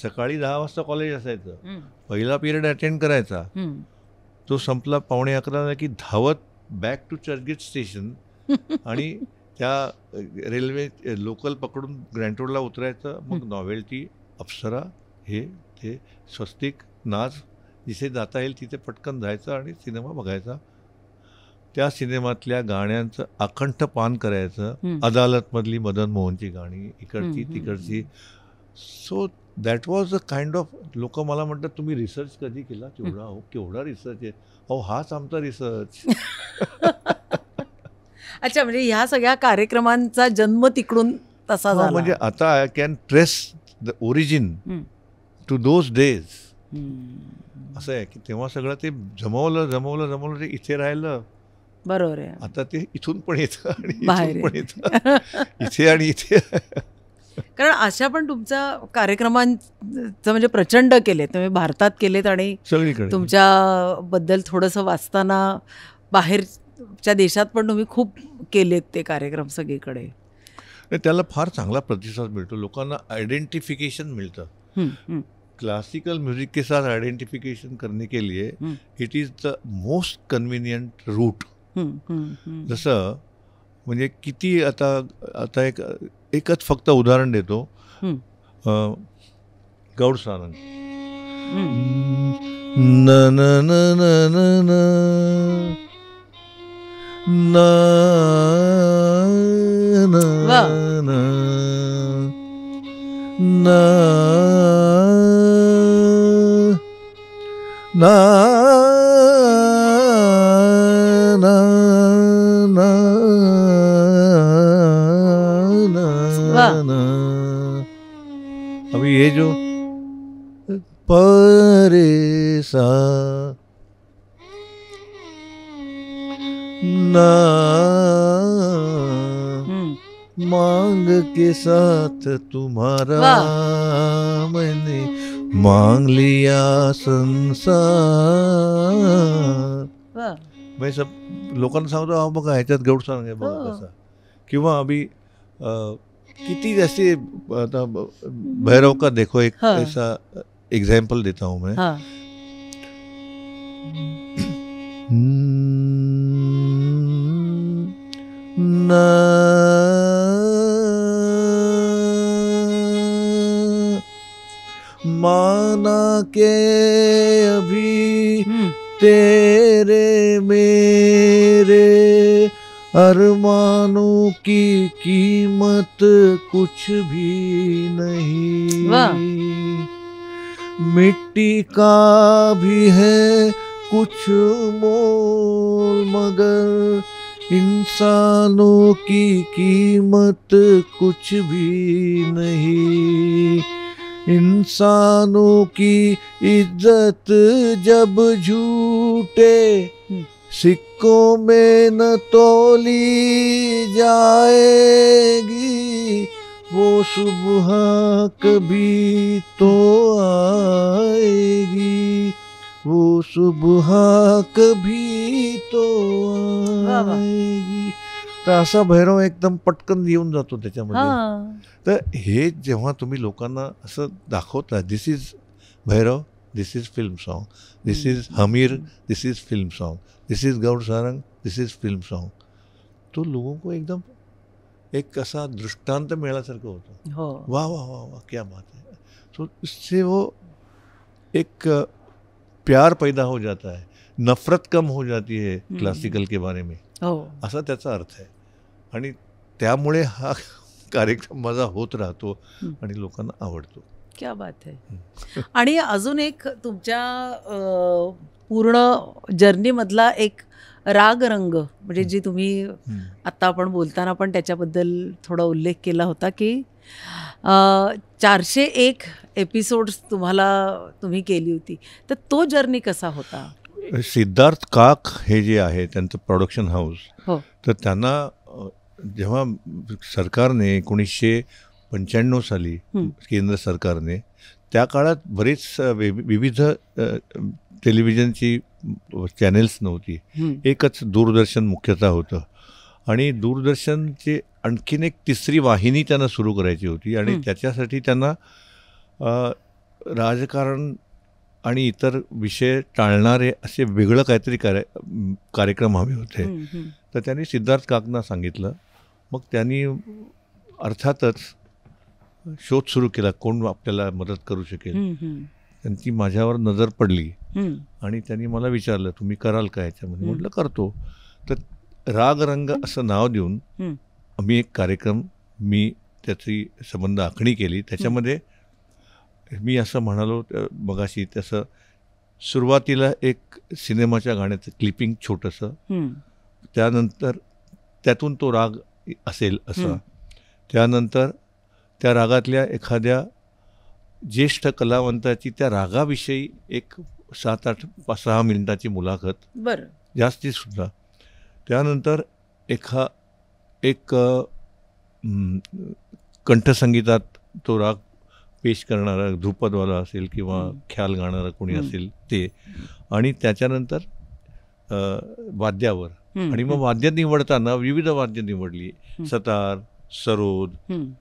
सकाळी 10 वाजता कॉलेज असायचं, पहिला पिरियड अटेंड करायचा, तो संपला 11:15 की धावत बॅक टू चर्चगेट स्टेशन आणि त्या रेल्वे लोकल पकडून ग्रँट रोडला उतरायचं. मग नॉवेल्टी, अप्सरा, हे ते स्वस्तिक, नाच, जिथे जाता येईल तिथे पटकन जायचं आणि सिनेमा बघायचा. त्या सिनेमातल्या गाण्यांचं अखंड पान करायचं. अदालतमधली मदन मोहनची गाणी, इकडची तिकडची. So that was a kind of. लोक मला म्हणतात तुम्ही रिसर्च कधी केला? केवढा रिसर्च आहे. हाच आमचा रिसर्च. अच्छा, म्हणजे ह्या सगळ्या कार्यक्रमांचा जन्म तिकडून तसा झाला. म्हणजे आता I can trace the origin to those days. असं आहे की तेव्हा सगळं ते जमवलं ते इथे राहिलं. बरोबर आहे. आता ते इथून पण येतं आणि बाहेर पण येतं, इथे आणि इथे. कारण अशा पण तुमच्या कार्यक्रमांचं म्हणजे प्रचंड केले तुम्ही, भारतात केलेत आणि सगळीकडे. तुमच्याबद्दल थोडंसं वाचताना बाहेरच्या देशात पण तुम्ही खूप केलेत ते कार्यक्रम सगळीकडे. त्याला फार चांगला प्रतिसाद मिळतो. लोकांना आइडेंटिफिकेशन मिळतं. क्लासिकल म्यूजिक के साथ आइडेंटिफिकेशन करने के लिए it is the most convenient route. जसं म्हणजे किती आता एकच फक्त उदाहरण देतो. गौड सारंग. न न न न न न न अभी ये जो परेसा ना मांग के साथ तुम्हारा मैंने मांग लिया संसार. मैं सब लोकांना सांगतो बघा ह्याच्यात गौड सारंग आहे बघा कसा. किंवा अभी किती जैसे आता भैरव का देखो एक ऐसा एग्जाम्पल देता हूँ मैं. माना के अभी तेरे मेरे अरमानों की कीमत कुछ भी नहीं. मिट्टी का भी है कुछ मोल मगर इंसानों की कीमत कुछ भी नहीं. इंसानों की इज्जत जब झूठे सिक्कों में न तोली जाएगी वो सुबह कभी तो आएगी. वो सुबह कभी तो आएगी. तर असा भैरव एकदम पटकन येऊन जातो त्याच्यामध्ये. तर हे जेव्हा तुम्ही लोकांना असं दाखवता, this is Bhairav, this is film song, this is Hamir, this is film song, this is Gaud Sarang, this is film song, तो लोगों को एकदम एक असा दृष्टांत मिळाल्यासारखं होतं. वाह वाह वाह वाह क्या बात है. तो इससे वो एक प्यार पैदा हो जाता है, नफरत कम हो जाती है क्लासिकल के बारे में, असा त्याचा अर्थ आहे. आणि त्यामुळे हा कार्यक्रम माझा होत राहतो आणि लोकांना आवडतो. क्या बात आहे. आणि अजून एक तुमच्या पूर्ण जर्नीमधला एक राग रंग म्हणजे जी तुम्ही आत्ता आपण बोलताना पण त्याच्याबद्दल थोडा उल्लेख केला होता की 401 एपिसोड्स तुम्ही केली होती, तर तो जर्नी कसा होता? सिद्धार्थ काक हे जे आहे त्यांचं प्रोडक्शन हाऊस, तर त्यांना जेव्हा सरकारने 1995 साली केंद्र सरकारने, त्या काळात बरेच विविध टेलिव्हिजनची चॅनेल्स नव्हती, एकच दूरदर्शन मुख्यतः होतं. आणि दूरदर्शनची आणखीन एक तिसरी वाहिनी त्यांना सुरू करायची होती आणि त्याच्यासाठी त्यांना राजकारण आणि इतर विषय टाळणारे असे वेगळं काहीतरी कार्यक्रम हवे होते. तर त्यांनी सिद्धार्थ काकना सांगितलं. मग त्यांनी अर्थातच शोध सुरू केला कोण आपल्याला मदत करू शकेल. त्यांची माझ्यावर नजर पडली आणि त्यांनी मला विचारलं तुम्ही कराल का याच्यामध्ये. म्हटलं करतो. तर राग रंग असं नाव देऊन आम्ही एक कार्यक्रम मी त्याची संबंध आखणी केली. त्याच्यामध्ये मी असं म्हणालो मगाशी तसं सुरुवातीला एक सिनेमाच्या गाण्याचं क्लिपिंग छोटंसं, त्यानंतर त्यातून तो राग असेल असं, त्यानंतर त्या रागातल्या एखाद्या ज्येष्ठ कलावंताची त्या रागाविषयी एक 7-8-6 मिनिटाची मुलाखत, बरं जास्तीसुद्धा, त्यानंतर एक कंठसंगीतात तो राग पेश करणारा ध्रुपदवाला असेल किंवा ख्याल गाणारा कोणी असेल ते, आणि त्याच्यानंतर वाद्यावर. आणि मग वाद्य निवडताना विविध वाद्य निवडली, सतार, सरोद,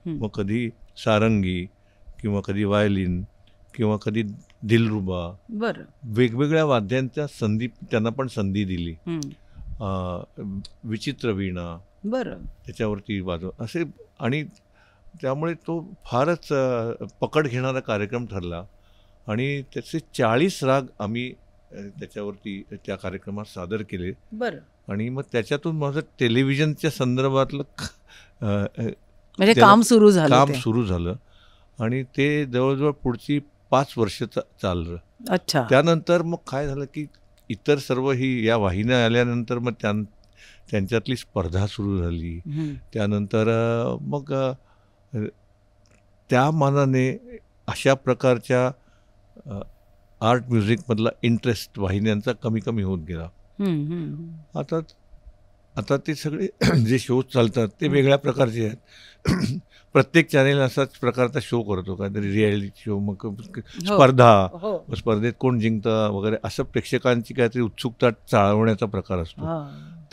मग कधी सारंगी किंवा कधी वायलिन किंवा कधी दिलरुबा, बरं वेगवेगळ्या वाद्यांच्या संधी त्यांना पण संधी दिली. विचित्र वीणा, बरं त्याच्यावरती वाजव असे. आणि त्यामुळे तो फारच पकड घेणारा कार्यक्रम ठरला आणि त्याचे 40 राग आम्ही त्याच्यावरती त्या कार्यक्रमात सादर केले. बरं. आणि मग त्याच्यातून माझं टेलिव्हिजनच्या संदर्भातलं म्हणजे काम सुरू झालं आणि ते जवळजवळ पुढची 5 वर्ष चाललं. अच्छा. त्यानंतर मग काय झालं की इतर सर्व ही या वाहिन्या आल्यानंतर मग त्यांच्यातली स्पर्धा सुरू झाली. त्यानंतर मग त्या मानाने अशा प्रकारच्या आर्ट म्युझिकमधला इंटरेस्ट वाहिन्यांचा कमी कमी होत गेला. आता ते सगळे जे शो चालतात ते वेगळ्या प्रकारचे आहेत. प्रत्येक चॅनेल असाच प्रकारचा शो करतो, काहीतरी रियालिटी शो, मग स्पर्धा, स्पर्धेत कोण जिंकतं वगैरे असं प्रेक्षकांची काहीतरी उत्सुकता चाळवण्याचा प्रकार असतो.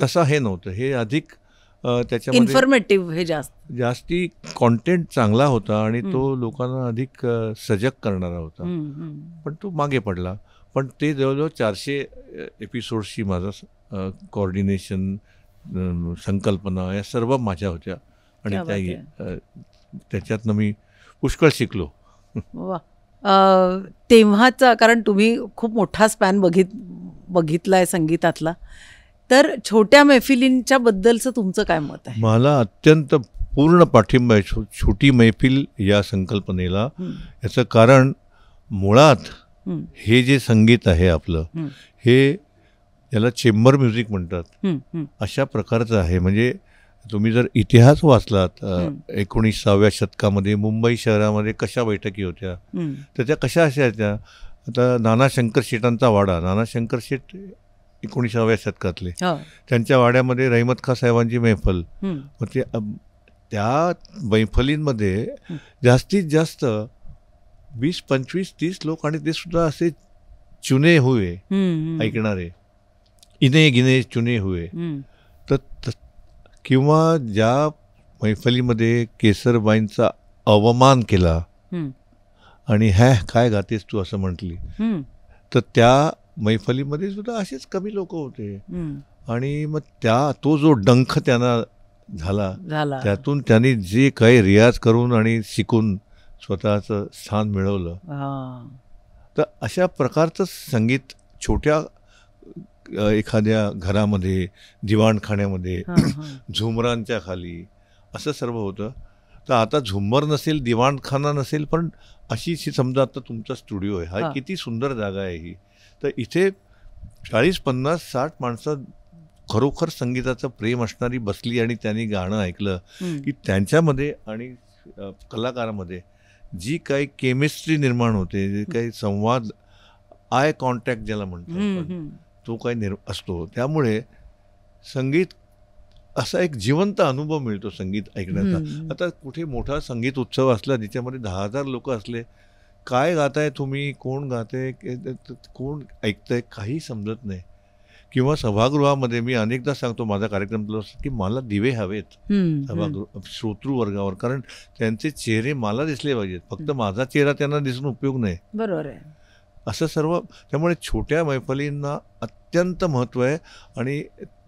तसा हे नव्हतं. हे अधिक त्याच्यामध्ये इन्फॉर्मेटिव्ह, हे जास्ती कॉन्टेंट चांगला होता आणि तो लोकांना अधिक सजग करणारा होता. पण तो मागे पडला. पण ते जवळजवळ 400 एपिसोड्सची माझा कोऑर्डिनेशन, संकल्पना या सर्व माझ्या होत्या आणि त्याच्यातनं मी पुष्कळ शिकलो. तेव्हाचा, कारण तुम्ही खूप मोठा स्पॅन बघितलाय संगीतातला, तर छोट्या मैफिलींच्या बद्दलचं तुमचं काय मत आहे? मला अत्यंत पूर्ण पाठिंबा आहे छोटी मैफिल या संकल्पनेला. याचं कारण मुळात हे जे संगीत आहे आपलं, हे याला चेंबर म्युझिक म्हणतात, अशा प्रकारचं आहे. म्हणजे तुम्ही जर इतिहास वाचलात 19व्या शतकामध्ये मुंबई शहरामध्ये कशा बैठकी होत्या, तर त्या कशा असायच्या. आता नाना शंकर शेटांचा वाडा, नाना शंकर शेट 19व्या शतकातले, त्यांच्या वाड्यामध्ये रहमत खां साहेबांची मैफल. मग त्या मैफलींमध्ये जास्तीत जास्त 20, 25, 30 लोक, आणि ते सुद्धा असे चुने हुए ऐकणारे, इने गिने चुने हुए. तर किंवा ज्या मैफलीमध्ये केसरबाईंचा अवमान केला आणि काय गातेस तू असं म्हटली, तर त्या मैफलीमध्ये सुद्धा असेच कमी लोक होते. आणि मग तो जो डंख त्यांना झाला, त्यातून त्यांनी जे काही रियाज करून आणि शिकून स्वतःचं स्थान मिळवलं. तर अशा प्रकारचं संगीत छोट्या एखाद्या घरामध्ये, दिवाणखान्यामध्ये, झुमरांच्या खाली असं सर्व होतं. तर आता झुंबर नसेल, दिवाणखाना नसेल, पण अशी समजा आता तुमचा स्टुडिओ आहे, हा किती सुंदर जागा आहे ही. तर इथे 40, 50, 60 माणसं खरोखर संगीताचं प्रेम असणारी बसली आणि त्यांनी गाणं ऐकलं की त्यांच्यामध्ये आणि कलाकारामध्ये जी काही केमिस्ट्री निर्माण होते, जे काही संवाद, आय कॉन्टॅक्ट ज्याला म्हणतो, तो काही असतो. त्यामुळे संगीत असा एक जिवंत अनुभव मिळतो संगीत ऐकण्याचा. आता कुठे मोठा संगीत उत्सव असला ज्याच्यामध्ये 10,000 लोक असले, काय गाताय तुम्ही, कोण गाते, कोण ऐकतंय, काही समजत नाही. किंवा सभागृहामध्ये मी अनेकदा सांगतो माझा कार्यक्रम की मला दिवे हवेत सभागृह श्रोतृ वर्गावर, कारण त्यांचे चेहरे मला दिसले पाहिजेत, फक्त माझा चेहरा त्यांना दिसून उपयोग नाही. बरोबर आहे. असं सर्व, त्यामुळे छोट्या मैफलींना अत्यंत महत्त्व आहे आणि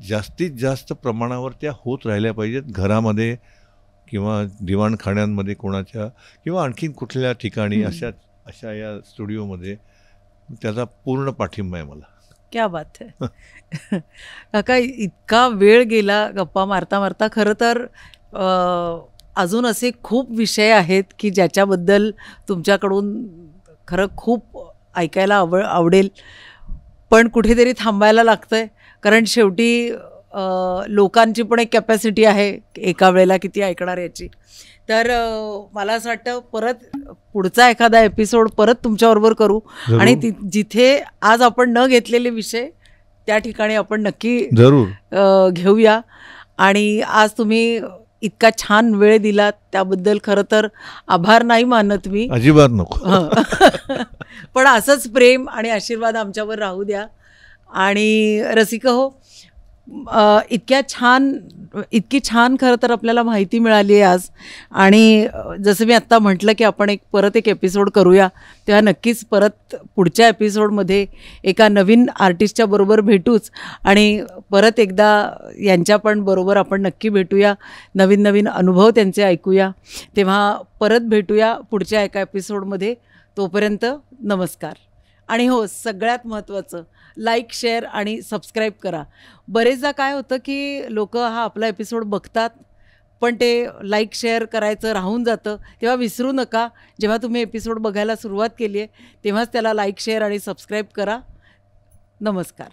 जास्तीत जास्त प्रमाणावर त्या होत राहिल्या पाहिजेत, घरामध्ये किंवा दिवाणखान्यांमध्ये कोणाच्या किंवा आणखीन कुठल्या ठिकाणी अशा या स्टुडिओमध्ये. त्याचा पूर्ण पाठिंबा आहे मला. क्या बात आहे. काका, इतका वेळ गेला गप्पा मारता मारता. खरं तर अजून असे खूप विषय आहेत की ज्याच्याबद्दल तुमच्याकडून खरं खूप ऐकायला आवडेल, पण कुठेतरी थांबायला लागतं आहे, कारण शेवटी लोकांची पण एक कॅपॅसिटी आहे एका वेळेला किती ऐकणार याची. तर मला असं वाटतं परत पुढचा एखादा एपिसोड परत तुमच्याबरोबर करू आणि जिथे आज आपण न घेतलेले विषय त्या ठिकाणी आपण नक्की जरूर घेऊया. आणि आज तुम्ही इतका छान वेळ दिला त्याबद्दल खरं तर आभार नाही मानत मी, अजिबात नको. पण असंच प्रेम आणि आशीर्वाद आमच्यावर राहू द्या. आणि रसिक हो, इतकी छान खरं तर आपल्याला माहिती मिळाली आहे आज. आणि जसं मी आत्ता म्हटलं की आपण परत एक एपिसोड करूया, तेव्हा नक्कीच परत पुढच्या एपिसोडमध्ये एका नवीन आर्टिस्टच्या बरोबर भेटूच आणि परत एकदा यांच्या पण बरोबर आपण नक्की भेटूया, नवीन नवीन अनुभव त्यांचे ऐकूया. तेव्हा परत भेटूया पुढच्या एका एपिसोडमध्ये. तोपर्यंत नमस्कार. आणि हो, सगळ्यात महत्त्वाचं, लाईक, शेअर आणि सबस्क्राईब करा. बरेचदा काय होतं की लोक हा आपला एपिसोड बघतात पण ते लाईक शेअर करायचं राहून जातं. तेव्हा विसरू नका, जेव्हा तुम्ही एपिसोड बघायला सुरुवात केली आहे तेव्हाच त्याला लाईक, शेअर आणि सबस्क्राईब करा. नमस्कार.